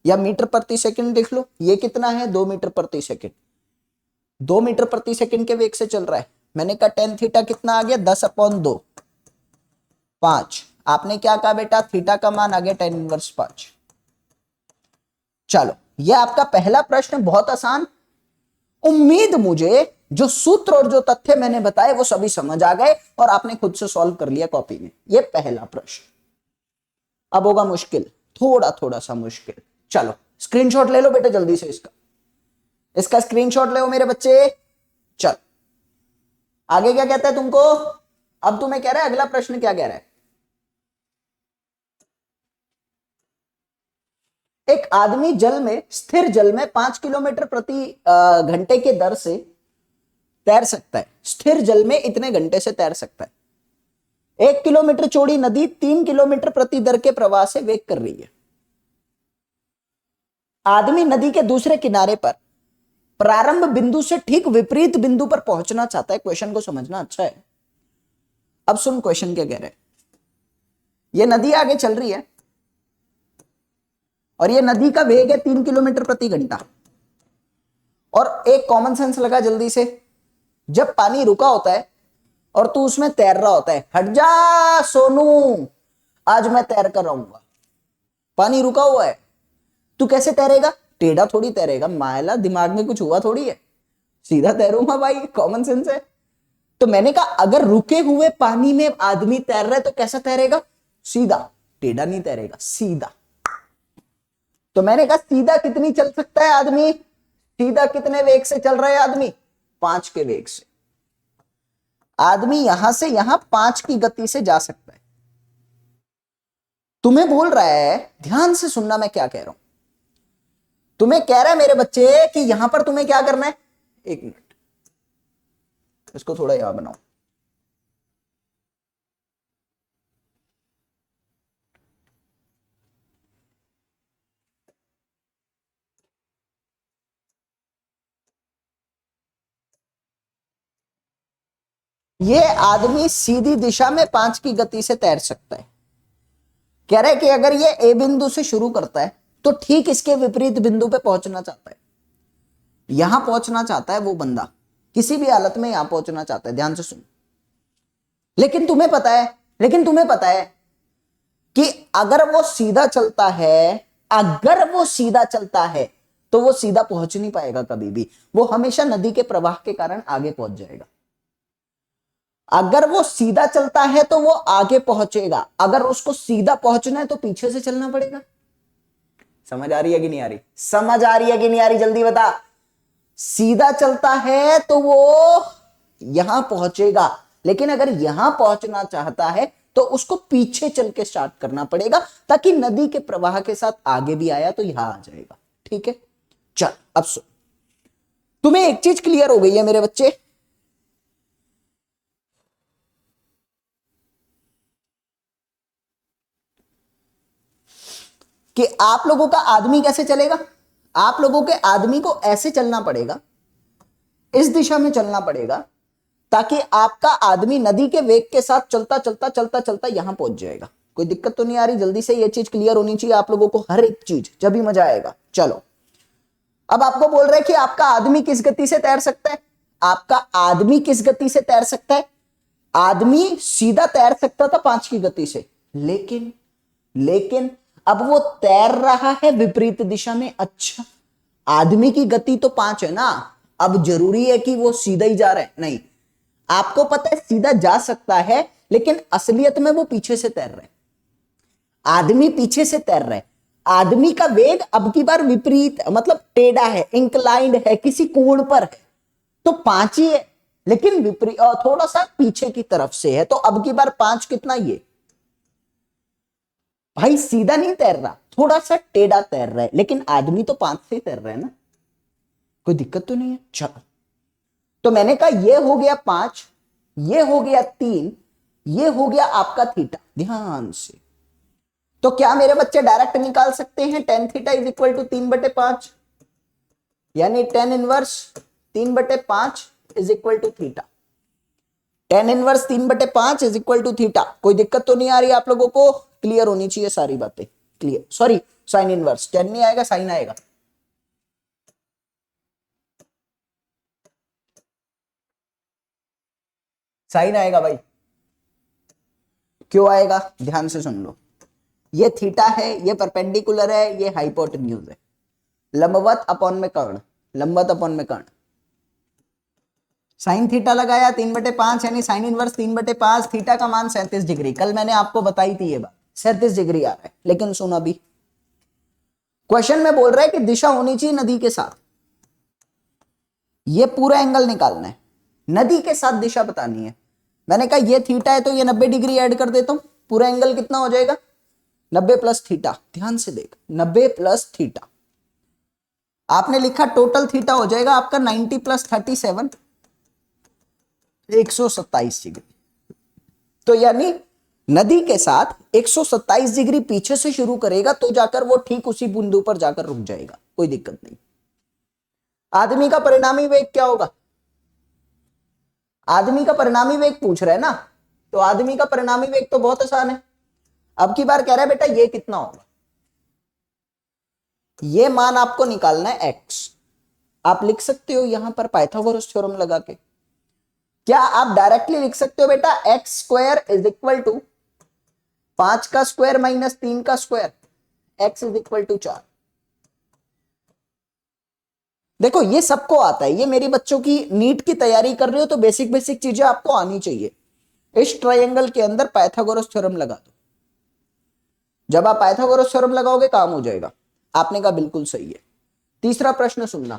या मीटर प्रति सेकंड देख लो, ये कितना है 2 मीटर प्रति सेकंड। 2 मीटर प्रति सेकंड के वेग से चल रहा है। मैंने कहा टेन थीटा कितना आ गया, 10/2, 5। आपने क्या कहा बेटा, थीटा का मान आ गया tan इनवर्स 5। चलो, ये आपका पहला प्रश्न बहुत आसान। उम्मीद मुझे जो सूत्र और जो तथ्य मैंने बताए वो सभी समझ आ गए और आपने खुद से सॉल्व कर लिया कॉपी में। ये पहला प्रश्न। अब होगा मुश्किल, थोड़ा थोड़ा सा मुश्किल। चलो स्क्रीनशॉट ले लो बेटा जल्दी से, इसका स्क्रीनशॉट ले लो मेरे बच्चे। चल, आगे क्या कहता है तुमको, अब तुम्हें कह रहा है अगला प्रश्न क्या कह रहा है। एक आदमी जल में, स्थिर जल में 5 किलोमीटर प्रति घंटे के दर से तैर सकता है। स्थिर जल में इतने घंटे से तैर सकता है। 1 किलोमीटर चौड़ी नदी 3 किलोमीटर प्रति दर के प्रवाह से वेग कर रही है। आदमी नदी के दूसरे किनारे पर प्रारंभ बिंदु से ठीक विपरीत बिंदु पर पहुंचना चाहता है। क्वेश्चन को समझना अच्छा है। अब सुन क्वेश्चन क्या कह रहे हैं। यह नदी आगे चल रही है और यह नदी का वेग है 3 किलोमीटर प्रति घंटा। और एक कॉमन सेंस लगा जल्दी से, जब पानी रुका होता है और तू उसमें तैर रहा होता है, हट जा सोनू, आज मैं तैर कर रहूंगा, पानी रुका हुआ है, तू कैसे तैरेगा? टेढ़ा थोड़ी तैरेगा, मायला दिमाग में कुछ हुआ थोड़ी है, सीधा तैरूंगा भाई, कॉमन सेंस है। तो मैंने कहा अगर रुके हुए पानी में आदमी तैर रहा है तो कैसा तैरेगा? सीधा, टेढ़ा नहीं तैरेगा, सीधा। तो मैंने कहा सीधा कितनी चल सकता है आदमी? सीधा कितने वेग से चल रहा है आदमी? 5 के वेग से। आदमी यहां से यहां 5 की गति से जा सकता है। तुम्हें बोल रहा है, ध्यान से सुनना मैं क्या कह रहा हूं, तुम्हें कह रहा है मेरे बच्चे कि यहां पर तुम्हें क्या करना है, 1 मिनट, इसको थोड़ा यहां बनाओ। ये आदमी सीधी दिशा में 5 की गति से तैर सकता है। कह रहा है कि अगर ये ए बिंदु से शुरू करता है तो ठीक इसके विपरीत बिंदु पे पहुंचना चाहता है, यहां पहुंचना चाहता है वो बंदा, किसी भी हालत में यहां पहुंचना चाहता है, ध्यान से सुन। लेकिन तुम्हें पता है कि अगर वो सीधा चलता है, अगर वो सीधा चलता है तो वो सीधा पहुंच नहीं पाएगा कभी भी, वो हमेशा नदी के प्रवाह के कारण आगे पहुंच जाएगा। अगर वो सीधा चलता है तो वो आगे पहुंचेगा, अगर उसको सीधा पहुंचना है तो पीछे से चलना पड़ेगा। समझ आ रही है कि नहीं आ रही? समझ आ रही है कि नहीं आ रही? जल्दी बता। सीधा चलता है तो वो यहां पहुंचेगा, लेकिन अगर यहां पहुंचना चाहता है तो उसको पीछे चल के स्टार्ट करना पड़ेगा, ताकि नदी के प्रवाह के साथ आगे भी आया तो यहां आ जाएगा। ठीक है, चल अब सुन, तुम्हें एक चीज क्लियर हो गई है मेरे बच्चे, कि आप लोगों का आदमी कैसे चलेगा? आप लोगों के आदमी को ऐसे चलना पड़ेगा, इस दिशा में चलना पड़ेगा, ताकि आपका आदमी नदी के वेग के साथ चलता चलता चलता चलता यहां पहुंच जाएगा। कोई दिक्कत तो नहीं आ रही? जल्दी से ये चीज क्लियर होनी चाहिए आप लोगों को, हर एक चीज, जब भी मजा आएगा। चलो, अब आपको बोल रहे हैं कि आपका आदमी किस गति से तैर सकता है? आपका आदमी किस गति से तैर सकता है? आदमी सीधा तैर सकता था 5 की गति से, लेकिन अब वो तैर रहा है विपरीत दिशा में। अच्छा, आदमी की गति तो 5 है ना, अब जरूरी है कि वो सीधा ही जा रहा है? नहीं, आपको पता है सीधा जा सकता है, लेकिन असलियत में वो पीछे से तैर रहा है। आदमी पीछे से तैर रहा है, आदमी का वेग अब की बार विपरीत, मतलब टेढ़ा है, इंक्लाइंड है, किसी कोण पर है, तो 5 ही है, लेकिन विपरीत थोड़ा सा पीछे की तरफ से है, तो अब की बार 5 कितना? ये भाई सीधा नहीं तैर रहा, थोड़ा सा टेढ़ा तैर रहा है, लेकिन आदमी तो 5 से ही तैर रहा है ना, कोई दिक्कत तो नहीं है। चलो, तो मैंने कहा ये हो गया 5, ये हो गया 3, ये हो गया आपका थीटा। ध्यान से, तो क्या मेरे बच्चे डायरेक्ट निकाल सकते हैं tan theta is equal to 3/5, यानी tan inverse 3/5 is equal to theta. tan inverse 3/5 is equal to theta. कोई दिक्कत तो नहीं आ रही आप लोगों को? क्लियर होनी चाहिए सारी बातें, clear. Sorry, sine inverse, tan नहीं आएगा, साइन आएगा। साइन आएगा भाई। क्यों आएगा? ध्यान से सुन लो, ये थीटा है, ये परपेंडिकुलर है, ये हाइपोटेन्यूज है, लंबवत अपॉन में कर्ण, लंबवत अपॉन में कर्ण। साइन थीटा लगाया 3/5, यानी साइन इनवर्स 3/5, थीटा का मान 37 डिग्री। कल मैंने आपको बताई थी ये बात, 37 डिग्री आ रहा है। लेकिन सुन, अभी क्वेश्चन में बोल रहा है कि दिशा होनी चाहिए नदी के साथ, ये पूरा एंगल निकालना है, नदी के साथ दिशा बतानी है। मैंने कहा ये थीटा है तो ये 90 डिग्री ऐड कर देता हूं, पूरा एंगल कितना हो जाएगा? 90 प्लस थीटा। ध्यान से देख, 90 प्लस थीटा, आपने लिखा टोटल थीटा हो जाएगा आपका 90 प्लस 37, 127 डिग्री। तो यानी नदी के साथ 127 डिग्री पीछे से शुरू करेगा तो जाकर वो ठीक उसी बिंदु पर जाकर रुक जाएगा, कोई दिक्कत नहीं। आदमी का परिणामी वेग क्या होगा? आदमी का परिणामी वेग पूछ रहा है ना, तो आदमी का परिणामी वेग तो बहुत आसान है। अब की बार कह रहा है बेटा ये कितना होगा, ये मान आपको निकालना है x। आप लिख सकते हो यहां पर पाइथागोरस थ्योरम लगा के, क्या आप डायरेक्टली लिख सकते हो बेटा X square is equal to 5 का स्क्वायर माइनस 3 का square, X is equal to 4। देखो ये सबको आता है, ये मेरी बच्चों की नीट की तैयारी कर रहे हो तो बेसिक बेसिक चीजें आपको आनी चाहिए। इस ट्रायंगल के अंदर पाइथागोरस थ्योरम लगा दो, जब आप पाइथागोरस थ्योरम लगाओगे काम हो जाएगा। आपने कहा बिल्कुल सही है। तीसरा प्रश्न सुनना,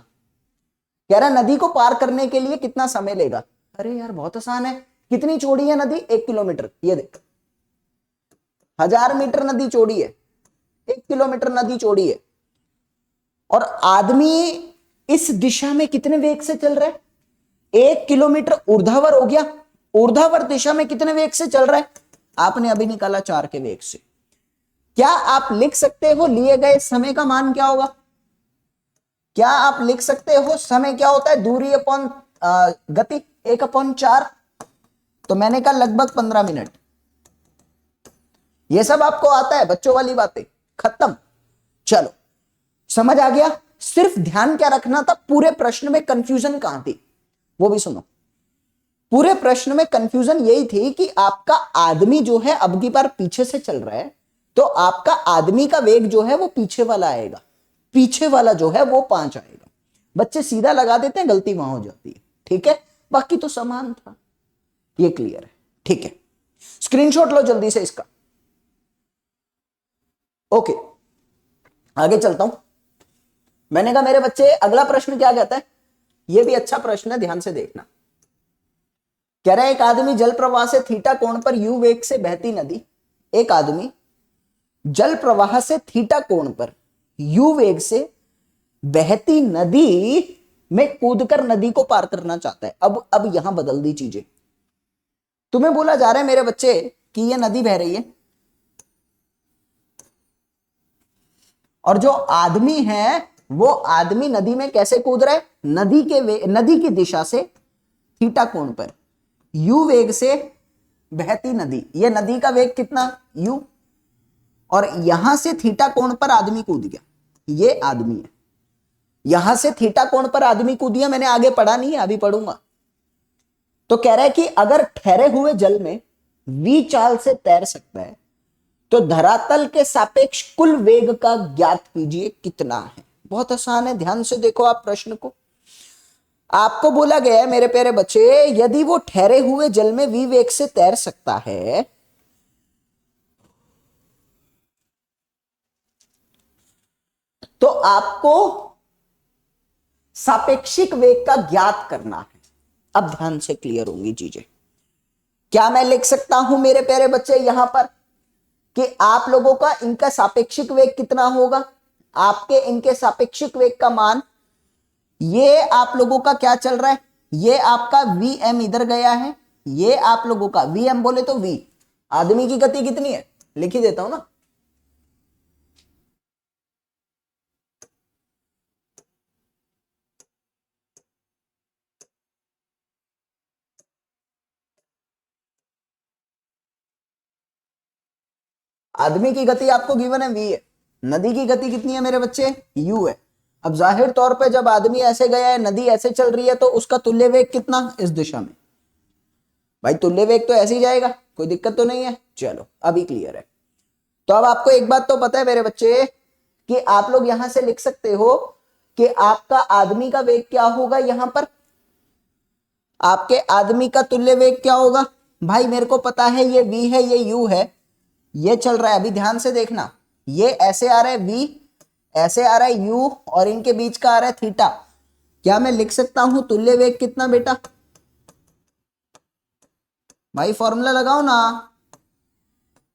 कह रहा नदी को पार करने के लिए कितना समय लेगा। अरे यार बहुत आसान है, कितनी चौड़ी है नदी, 1 किलोमीटर। ये देख 1000 मीटर नदी चौड़ी है, 1 किलोमीटर नदी चौड़ी है, और आदमी इस दिशा में कितने वेग से चल रहा है, 1 किलोमीटर ऊर्ध्वाधर हो गया, ऊर्ध्वाधर दिशा में कितने वेग से चल रहा है, आपने अभी निकाला 4 के वेग से। क्या आप लिख सकते हो लिए गए समय का मान क्या होगा, क्या आप लिख सकते हो समय क्या होता है, दूरी अपॉन गति 1/4, तो मैंने कहा लगभग 15 मिनट। ये सब आपको आता है, बच्चों वाली बातें खत्म। चलो समझ आ गया। सिर्फ ध्यान क्या रखना था, पूरे प्रश्न में कंफ्यूजन कहां थी वो भी सुनो। पूरे प्रश्न में कंफ्यूजन यही थी कि आपका आदमी जो है अब की बार पीछे से चल रहा है, तो आपका आदमी का वेग जो है वो पीछे वाला आएगा, पीछे वाला जो है वो 5 आएगा। बच्चे सीधा लगा देते हैं, गलती वहां हो जाती है। ठीक है, बाकी तो समान था, ये क्लियर है। ठीक है, स्क्रीनशॉट लो जल्दी से इसका। ओके आगे चलता हूं। मैंने कहा मेरे बच्चे अगला प्रश्न क्या कहता है, यह भी अच्छा प्रश्न है, ध्यान से देखना। कह रहा है एक आदमी जल प्रवाह से थीटा कोण पर यू वेग से बहती नदी, एक आदमी जल प्रवाह से थीटा कोण पर यू वेग से बहती नदी में कूदकर नदी को पार करना चाहता है। अब यहां बदल दी चीजें। तुम्हें बोला जा रहा है मेरे बच्चे कि यह नदी बह रही है, और जो आदमी है वो आदमी नदी में कैसे कूद रहा है, नदी की दिशा से थीटा कोण पर यू वेग से बहती नदी। ये नदी का वेग कितना, यू, और यहां से थीटा कोण पर आदमी कूद गया, ये आदमी है। यहां से थीटा कोण पर आदमी कूद गया, मैंने आगे पढ़ा नहीं है, अभी पढ़ूंगा। तो कह रहा है कि अगर ठहरे हुए जल में v चाल से तैर सकता है तो धरातल के सापेक्ष कुल वेग का ज्ञात कीजिए कितना है। बहुत आसान है, ध्यान से देखो आप प्रश्न को। आपको बोला गया है मेरे प्यारे बच्चे, यदि वो ठहरे हुए जल में v वेग से तैर सकता है तो आपको सापेक्षिक वेग का ज्ञात करना है। अब ध्यान से क्लियर होंगी चीजें। क्या मैं लिख सकता हूं मेरे प्यारे बच्चे यहां पर कि आप लोगों का इनका सापेक्षिक वेग कितना होगा, आपके इनके सापेक्षिक वेग का मान, ये आप लोगों का क्या चल रहा है, ये आपका vm इधर गया है, ये आप लोगों का vm बोले तो v, आदमी की गति कितनी है लिख ही देता हूं ना, आदमी की गति आपको गिवन है v है, नदी की गति कितनी है मेरे बच्चे, u है। अब जाहिर तौर पे जब आदमी ऐसे गया है, नदी ऐसे चल रही है, तो उसका तुल्य वेग कितना, इस दिशा में। भाई तुल्य वेग तो ऐसे ही जाएगा, कोई दिक्कत तो नहीं है। चलो अभी क्लियर है। तो अब आपको एक बात तो पता है मेरे बच्चे कि आप लोग यहां से लिख सकते हो कि आपका आदमी का वेग क्या होगा, यहां पर आपके आदमी का तुल्य वेग क्या होगा। भाई मेरे को पता है ये v है, ये u है, ये चल रहा है, अभी ध्यान से देखना, ये ऐसे आ रहा है v, ऐसे आ रहा है u, और इनके बीच का आ रहा है थीटा। क्या मैं लिख सकता हूं तुल्य वेग कितना बेटा, भाई फॉर्मूला लगाओ ना,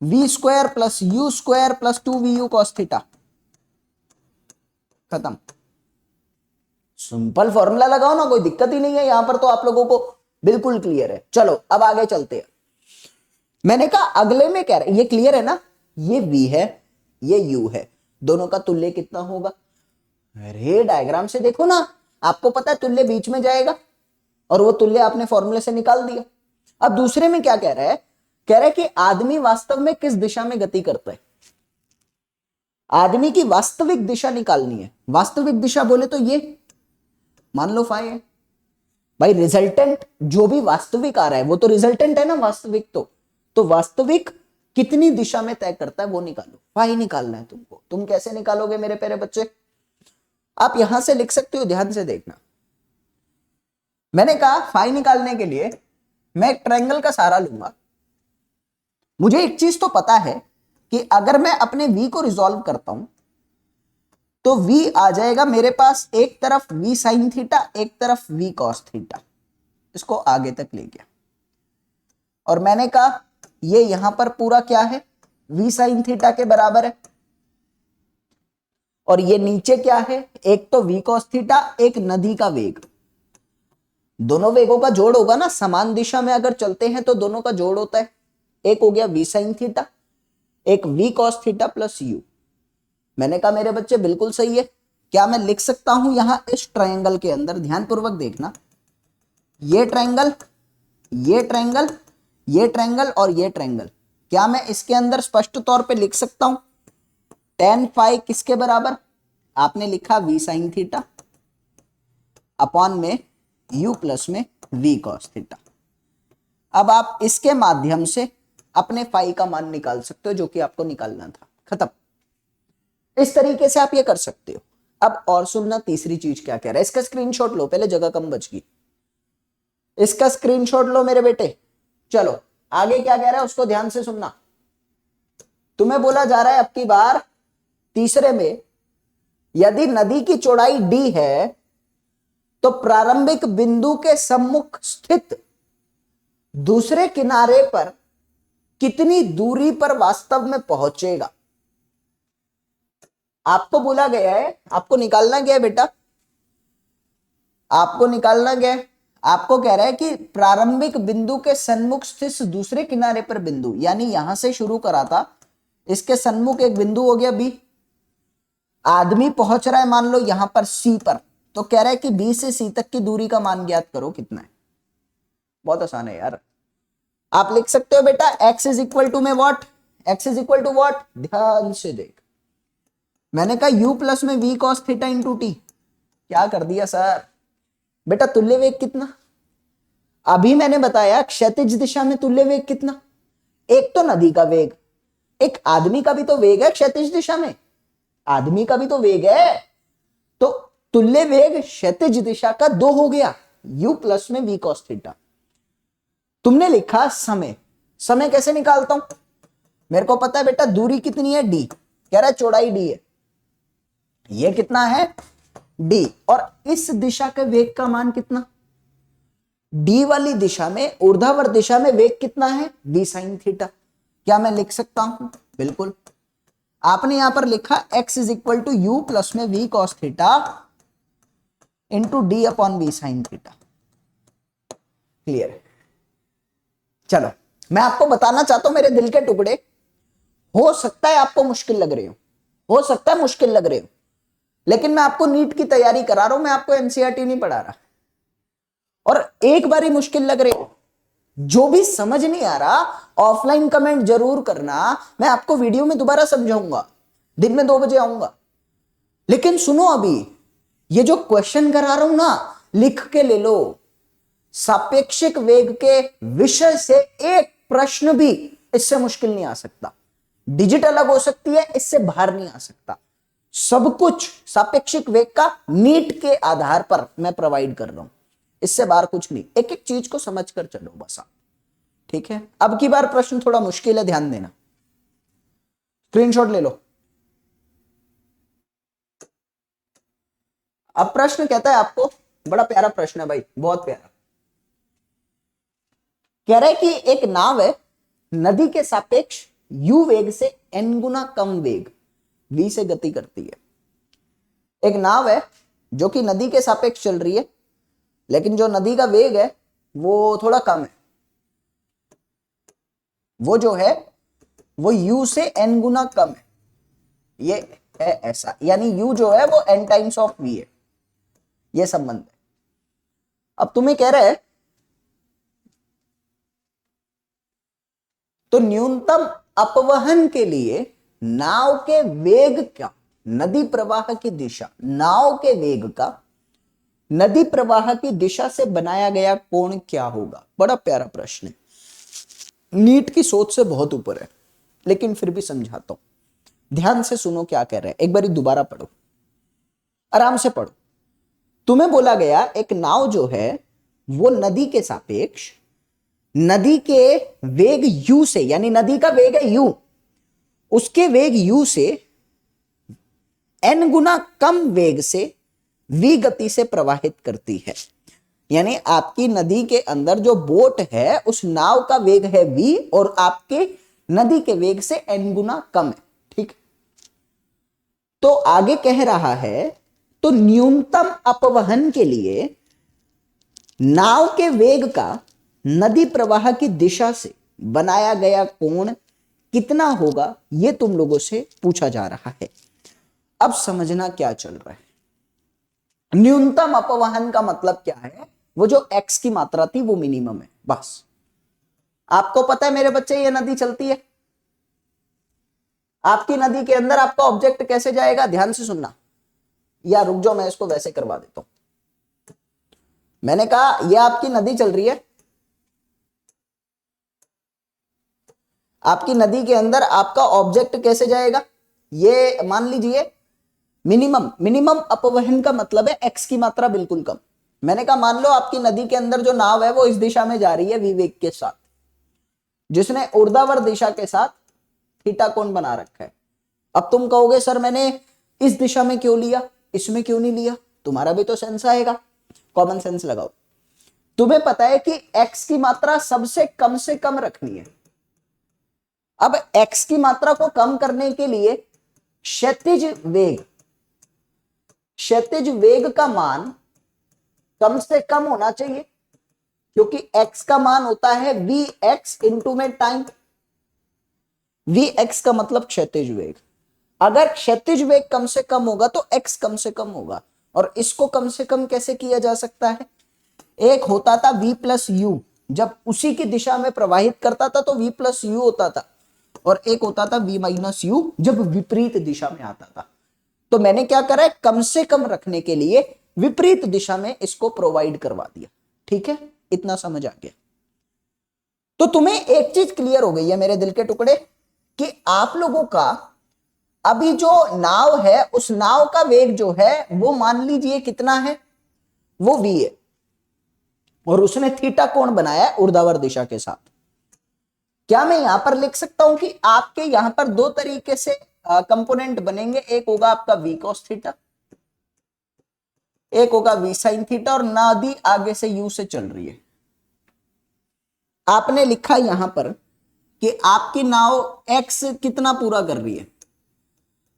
v square plus u square plus 2vu cos theta, खत्म। सिंपल फॉर्मूला लगाओ ना, कोई दिक्कत ही नहीं है यहां पर, तो आप लोगों को बिल्कुल क्लियर है। चलो अब आगे चलते हैं। मैंने कहा अगले में कह रहे, ये क्लियर है ना, ये v है, ये u है, दोनों का तुल्य कितना होगा। अरे डायग्राम से देखो ना, आपको पता है तुल्य बीच में जाएगा, और वो तुल्य आपने फॉर्मूले से निकाल दिया। अब दूसरे में क्या कह रहा है, कह रहा है कि आदमी वास्तव में किस दिशा में गति करता है, आदमी की वास्तविक दिशा निकालनी है। वास्तविक दिशा बोले तो ये मान लो फाई है, भाई रिजल्टेंट जो भी वास्तविक आ रहा है वो तो रिजल्टेंट है ना, वास्तविक तो वास्तविक कितनी दिशा में तय करता है वो निकालो, फाई निकालना है तुमको। तुम कैसे निकालोगे मेरे प्यारे बच्चे? आप यहां से लिख सकते हो, ध्यान से देखना। मैंने कहा फाई निकालने के लिए मैं एक ट्रायंगल का सहारा लूंगा। मुझे एक चीज तो पता है कि अगर मैं अपने v को रिजॉल्व करता हूं तो v आ जाएगा मेरे पास, एक तरफ v साइन थीटा, एक तरफ v कॉस थीटा। इसको आगे तक ले गया और मैंने कहा ये यहां पर पूरा क्या है, v साइन थीटा के बराबर है। और ये नीचे क्या है, एक तो v कॉस थीटा, एक नदी का वेग। दोनों वेगों का जोड़ होगा ना, समान दिशा में अगर चलते हैं तो दोनों का जोड़ होता है। एक हो गया v साइन थीटा, एक v cos theta plus u। मैंने कहा मेरे बच्चे बिल्कुल सही है। क्या मैं लिख सकता हूं यहां इस ट्रायंगल के अंदर, ध्यानपूर्वक देखना, ये ट्रायंगल, ये ट्रायंगल, ये ट्रायंगल और ये ट्रायंगल, क्या मैं इसके अंदर स्पष्ट तौर पे लिख सकता हूं tan फाई किसके बराबर? आपने लिखा v साइन थीटा अपॉन में u प्लस में v कॉस थीटा। अब आप इसके माध्यम से अपने फाई का मान निकाल सकते हो जो कि आपको निकालना था, खत्म। इस तरीके से आप ये कर सकते हो। अब और सुनना, तीसरी चीज क्या कह रहा है, इसका स्क्रीनशॉट लो, पहले जगह कम बच गई, इसका स्क्रीनशॉट लो मेरे बेटे। चलो आगे क्या कह रहा है उसको ध्यान से सुनना। तुम्हें बोला जा रहा है अब की बार तीसरे में, यदि नदी की चौड़ाई d है तो प्रारंभिक बिंदु के सम्मुख स्थित दूसरे किनारे पर कितनी दूरी पर वास्तव में पहुंचेगा। आपको बोला गया है, आपको निकालना गया है बेटा, आपको निकालना गया है। आपको कह रहा है कि प्रारंभिक बिंदु के सन्मुख स्थित दूसरे किनारे पर बिंदु, यानी यहां से शुरू करा था, इसके सन्मुख एक बिंदु हो गया बी। आदमी पहुंच रहा है मान लो यहां पर सी पर, तो कह रहा है कि बी से सी तक की दूरी का मान ज्ञात करो कितना है। बहुत आसान है यार, आप लिख सकते हो बेटा x इज इक्वल टू में what, x is equal to what, ध्यान से देख। मैंने कहा u प्लस में v cos theta into T. क्या कर दिया सर? बेटा तुल्य वेग कितना? अभी मैंने बताया क्षैतिज दिशा में तुल्य वेग कितना। एक तो नदी का वेग, एक आदमी का भी तो वेग है क्षैतिज दिशा में, आदमी का भी तो वेग है। तो तुल्य वेग क्षैतिज दिशा का 2 हो गया, u प्लस में v cos थीटा। तुमने लिखा समय, समय कैसे निकालता हूं? मेरे को पता है बेटा दूरी कितनी है d, कह रहा है चौड़ाई d है, ये कितना है d, और इस दिशा के वेग का मान कितना? d वाली दिशा में, ऊर्ध्वाधर दिशा में वेग कितना है? v sine theta. क्या मैं लिख सकता हूं? बिल्कुल। आपने यहां पर लिखा x is equal to U plus में v cos theta into D upon v sine theta. Clear है? चलो मैं आपको बताना चाहता हूं मेरे दिल के टुकड़े, हो सकता है आपको मुश्किल लग रहे हो सकता है मुश्किल लग रहे हो, लेकिन मैं आपको नीट की तैयारी करा रहा हूं, मैं आपको एनसीईआरटी नहीं पढ़ा रहा। और एक बार ही मुश्किल लग रहे हो, जो भी समझ नहीं आ रहा ऑफलाइन कमेंट जरूर करना, मैं आपको वीडियो में दोबारा समझाऊंगा, दिन में 2 बजे आऊंगा। लेकिन सुनो, अभी ये जो क्वेश्चन करा रहा हूं ना, लिख के ले लो। सापेक्षिक वेग के विषय से एक प्रश्न भी इससे मुश्किल नहीं आ सकता। डिजिट अलग हो सकती है, इससे बाहर नहीं आ सकता। सब कुछ सापेक्षिक वेग का नीट के आधार पर मैं प्रोवाइड कर रहा हूं, इससे बाहर कुछ नहीं। एक एक चीज को समझ कर चलो बस आप, ठीक है? अब की बार प्रश्न थोड़ा मुश्किल है, ध्यान देना, स्क्रीनशॉट ले लो। अब प्रश्न कहता है आपको, बड़ा प्यारा प्रश्न है भाई, बहुत प्यारा। कह रहा है कि एक नाव है, नदी के सापेक्ष u वेग से n गुना कम वेग v से गति करती है। एक नाव है जो कि नदी के सापेक्ष चल रही है, लेकिन जो नदी का वेग है वो थोड़ा कम है। वो जो है वो u से n गुना कम है, ये है ऐसा, यानी u जो है वो n टाइम्स ऑफ v है, ये संबंध है। अब तुम्हें कह रहा है तो न्यूनतम अपवहन के लिए नाव के वेग का, नदी प्रवाह की दिशा, नाव के वेग का नदी प्रवाह की दिशा से बनाया गया कोण क्या होगा? बड़ा प्यारा प्रश्न है, नीट की सोच से बहुत ऊपर है, लेकिन फिर भी समझाता हूं। ध्यान से सुनो क्या कह रहे हैं, एक बार दोबारा पढ़ो, आराम से पढ़ो। तुम्हें बोला गया एक नाव जो है वो नदी के सापेक्ष, नदी के वेग u से, यानी नदी का वेग है u, उसके वेग u से n गुना कम वेग से v गति से प्रवाहित करती है। यानी आपकी नदी के अंदर जो बोट है उस नाव का वेग है v और आपके नदी के वेग से n गुना कम है, ठीक। तो आगे कह रहा है, तो न्यूनतम अपवहन के लिए नाव के वेग का नदी प्रवाह की दिशा से बनाया गया कोण कितना होगा, यह तुम लोगों से पूछा जा रहा है। अब समझना क्या चल रहा है। न्यूनतम अपवहन का मतलब क्या है? वो जो x की मात्रा थी वो मिनिमम है, बस। आपको पता है मेरे बच्चे ये नदी चलती है, आपकी नदी के अंदर आपका ऑब्जेक्ट कैसे जाएगा? ध्यान से सुनना, या रुक जाओ मैं इसको वैसे करवा देता हूं। मैंने कहा ये आपकी नदी चल रही है, आपकी नदी के अंदर आपका ऑब्जेक्ट कैसे जाएगा? ये मान लीजिए मिनिमम अपवहन का मतलब है x की मात्रा बिल्कुल कम। मैंने कहा मान लो आपकी नदी के अंदर जो नाव है वो इस दिशा में जा रही है v वेग के साथ, जिसने ऊर्ध्वाधर दिशा के साथ थीटा कोण बना रखा है। अब तुम कहोगे सर मैंने इस दिशा में क्यों लिया, इसमें क्यों नहीं लिया? तुम्हारा भी तो सेंस आएगा, कॉमन सेंस लगाओ। तुम्हें पता है कि x की मात्रा सबसे कम से कम रखनी है। अब x की मात्रा को कम करने के लिए क्षैतिज वेग का मान कम से कम होना चाहिए, क्योंकि x का मान होता है vx इंटू में टाइम। vx का मतलब क्षैतिज वेग। अगर क्षैतिज वेग कम से कम होगा तो x कम से कम होगा, और इसको कम से कम कैसे किया जा सकता है? एक होता था v प्लस यू, जब उसी की दिशा में प्रवाहित करता था तो v प्लस यू होता था, और एक होता था v माइनस यू जब विपरीत दिशा में आता था। तो मैंने क्या करा है, कम से कम रखने के लिए विपरीत दिशा में इसको प्रोवाइड करवा दिया, ठीक है। इतना समझ आ गया? तो तुम्हें एक चीज क्लियर हो गई है मेरे दिल के टुकड़े, कि आप लोगों का अभी जो नाव है उस नाव का वेग जो है वो मान लीजिए कितना है, वो v है, और उसने थीटा कोण बनाया है ऊर्ध्वाधर दिशा के साथ। क्या मैं यहां पर लिख सकता हूं कि आपके यहां पर दो तरीके से कंपोनेंट बनेंगे, एक होगा आपका v cos थीटा, एक होगा v sin थीटा, और नदी आगे से u से चल रही है। आपने लिखा यहां पर कि आपकी नाव x कितना पूरा कर रही है,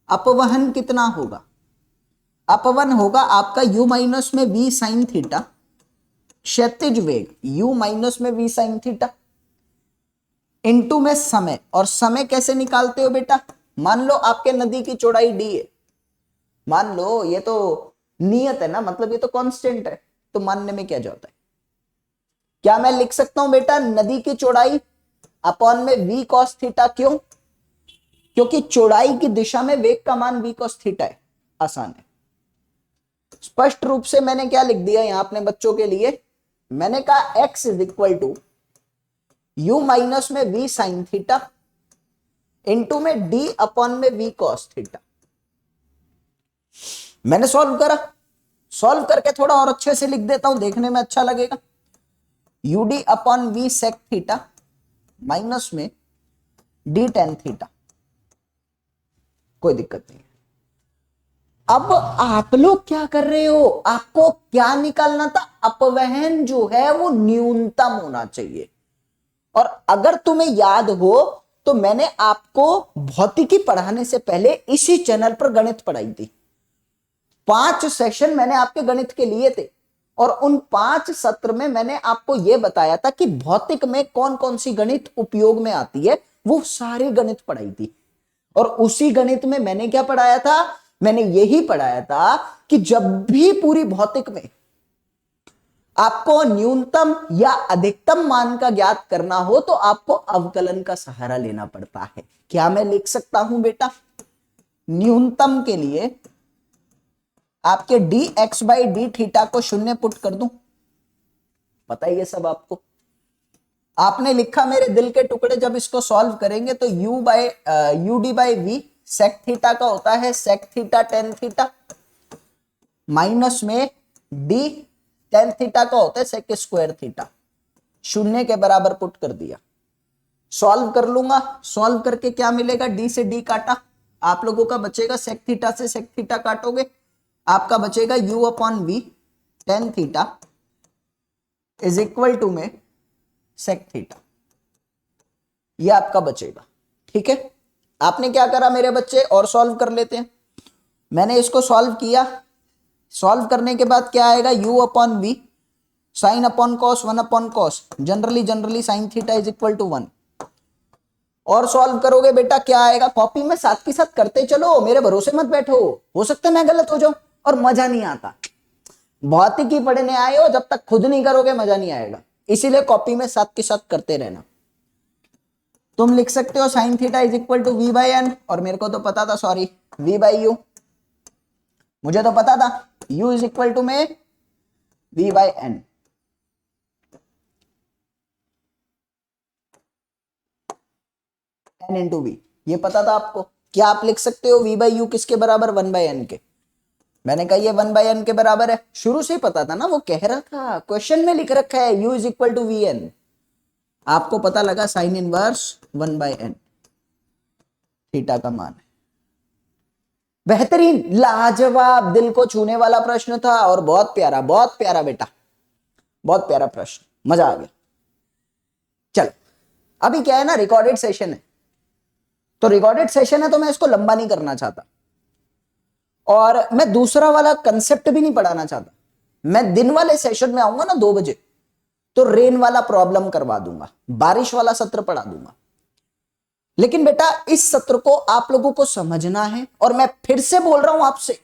अपवहन कितना होगा? अपवहन होगा आपका u माइनस में v sin थीटा, क्षैतिज वेग u माइनस में v sin थीटा, इनटू में समय। और समय कैसे निकालते हो बेटा? मान लो आपके नदी की चौड़ाई d है, मान लो ये तो नियत है ना, मतलब ये तो कांस्टेंट है, तो मानने में क्या जाता है? क्या मैं लिख सकता हूं बेटा नदी की चौड़ाई अपॉन में v cos थीटा? क्यों? क्योंकि चौड़ाई की दिशा में वेग का मान v cos थीटा है। आसान है। स्पष्ट रूप से मैंने क्या लिख दिया यहां अपने बच्चों के लिए, मैंने कहा x is equal to u minus में v sin थीटा इंटू में d अपॉन में v cos थीटा। मैंने सॉल्व करा, सॉल्व करके थोड़ा और अच्छे से लिख देता हूं, देखने में अच्छा लगेगा। ud upon v sec theta minus में d tan थीटा, कोई दिक्कत नहीं है। अब आप लोग क्या कर रहे हो, आपको क्या निकालना था? अपवहन जो है वो न्यूनतम होना चाहिए। और अगर तुम्हें याद हो तो मैंने आपको भौतिकी पढ़ाने से पहले इसी चैनल पर गणित पढ़ाई थी। 5 सेशन मैंने आपके गणित के लिए थे, और उन 5 सत्र में मैंने आपको यह बताया था कि भौतिक में कौन कौन सी गणित उपयोग में आती है, वो सारी गणित पढ़ाई थी। और उसी गणित में मैंने क्या पढ़ाया था? मैंने यही पढ़ाया था कि जब भी पूरी भौतिक में आपको न्यूनतम या अधिकतम मान का ज्ञात करना हो तो आपको अवकलन का सहारा लेना पड़ता है। क्या मैं लिख सकता हूं बेटा न्यूनतम के लिए आपके D x by D theta को शून्य पुट कर दूं, पता ही है सब आपको। आपने लिखा मेरे दिल के टुकड़े, जब इसको सॉल्व करेंगे तो U D by V sec theta का होता है sec theta tan theta, minus में डी टेन थीटा का होता है सेक स्क्वायर थीटा, शून्य के बराबर पुट कर दिया। सॉल्व कर लूंगा, सॉल्व करके क्या मिलेगा, डी से डी काटा, आप लोगों का बचेगा सेक थीटा से सेक थीटा काटोगे, आपका बचेगा u upon V tan theta is equal to में सेक थीटा, ये आपका बचेगा। ठीक है, आपने क्या करा मेरे बच्चे, और सॉल्व कर लेते हैं। मैंने इसको सॉल्व किया, सॉल्व करने के बाद क्या आएगा, u upon V sine upon cos one upon cos, generally sine theta is equal to 1, और सॉल्व करोगे बेटा क्या आएगा, कॉपी में साथ के साथ करते चलो, मेरे भरोसे मत बैठो, हो सकता है मैं गलत हो जाऊं, और मजा नहीं आता। भौतिकी पढ़ने आए हो, जब तक खुद नहीं करोगे मजा नहीं आएगा, इसीलिए कॉपी में साथ के साथ करते रहना। तुम लिख सकते हो sine theta is equal to V by N, और मेरे को तो पता था, सॉरी वी बाई यू, मुझे तो पता था u इज इक्वल टू में v by N. n into V, ये पता था आपको। क्या आप लिख सकते हो v बाई यू किसके बराबर, 1 बाई एन के। मैंने कहा ये 1 बाई एन के बराबर है, शुरू से ही पता था ना, वो कह रहा था क्वेश्चन में लिख रखा है u is equal to V N, आपको पता लगा sine inverse 1 by N theta का मान है। बेहतरीन, लाजवाब, दिल को छूने वाला प्रश्न था, और बहुत प्यारा बेटा, बहुत प्यारा प्रश्न, मजा आ गया। चलो अभी क्या है ना, रिकॉर्डेड सेशन है, तो रिकॉर्डेड सेशन है तो मैं इसको लंबा नहीं करना चाहता, और मैं दूसरा वाला कंसेप्ट भी नहीं पढ़ाना चाहता। मैं दिन वाले सेशन में आऊंगा ना 2 बजे, तो रेन वाला प्रॉब्लम करवा दूंगा, बारिश वाला सत्र पढ़ा दूंगा। लेकिन बेटा इस सत्र को आप लोगों को समझना है, और मैं फिर से बोल रहा हूं आपसे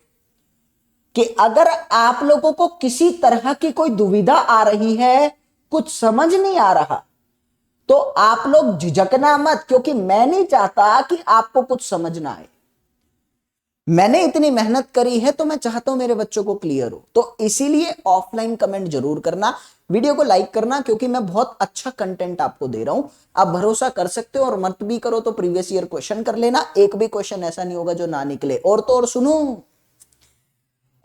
कि अगर आप लोगों को किसी तरह की कोई दुविधा आ रही है, कुछ समझ नहीं आ रहा, तो आप लोग झिझकना मत, क्योंकि मैं नहीं चाहता कि आपको कुछ समझ ना आए। मैंने इतनी मेहनत करी है तो मैं चाहता हूं मेरे बच्चों को क्लियर हो, तो इसीलिए ऑफलाइन कमेंट जरूर करना, वीडियो को लाइक करना, क्योंकि मैं बहुत अच्छा कंटेंट आपको दे रहा हूं। आप भरोसा कर सकते हो, और मत भी करो तो प्रीवियस ईयर क्वेश्चन कर लेना, एक भी क्वेश्चन ऐसा नहीं होगा जो ना निकले। और तो और सुनो,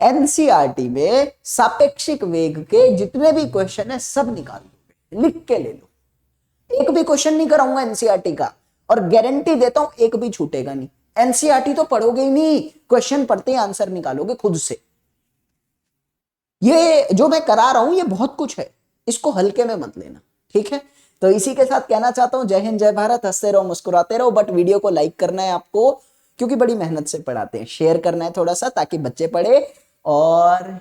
एनसीईआरटी में सापेक्षिक वेग के जितने भी क्वेश्चन है सब निकाल लो, लिख के ले लो, एक भी क्वेश्चन नहीं कराऊंगा एनसीईआरटी का, और गारंटी देता हूं एक भी छूटेगा नहीं। एनसीईआरटी तो पढ़ोगे ही नहीं, क्वेश्चन पढ़ते ही आंसर निकालोगे खुद से। ये जो मैं करा रहा हूं ये बहुत कुछ है, इसको हल्के में मत लेना, ठीक है। तो इसी के साथ कहना चाहता हूं, जय हिंद जय भारत, हंसते रहो मुस्कुराते रहो, बट वीडियो को लाइक करना है आपको, क्योंकि बड़ी मेहनत से पढ़ाते हैं। शेयर करना है थोड़ा सा, ताकि बच्चे पढ़े। और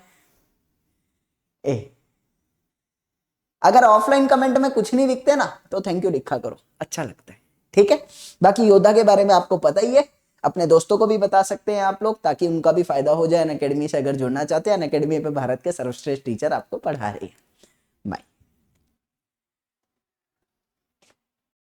अगर ऑफलाइन कमेंट में कुछ नहीं लिखते ना, तो थैंक यू लिखा करो, अच्छा लगता है, ठीक है। बाकी योद्धा के बारे में आपको पता ही है, अपने दोस्तों को भी बता सकते हैं आप लोग, ताकि उनका भी फायदा हो जाए। अनअकैडमी से अगर जुड़ना चाहते हैं, अनअकैडमी पे भारत के सर्वश्रेष्ठ टीचर आपको पढ़ा रही है।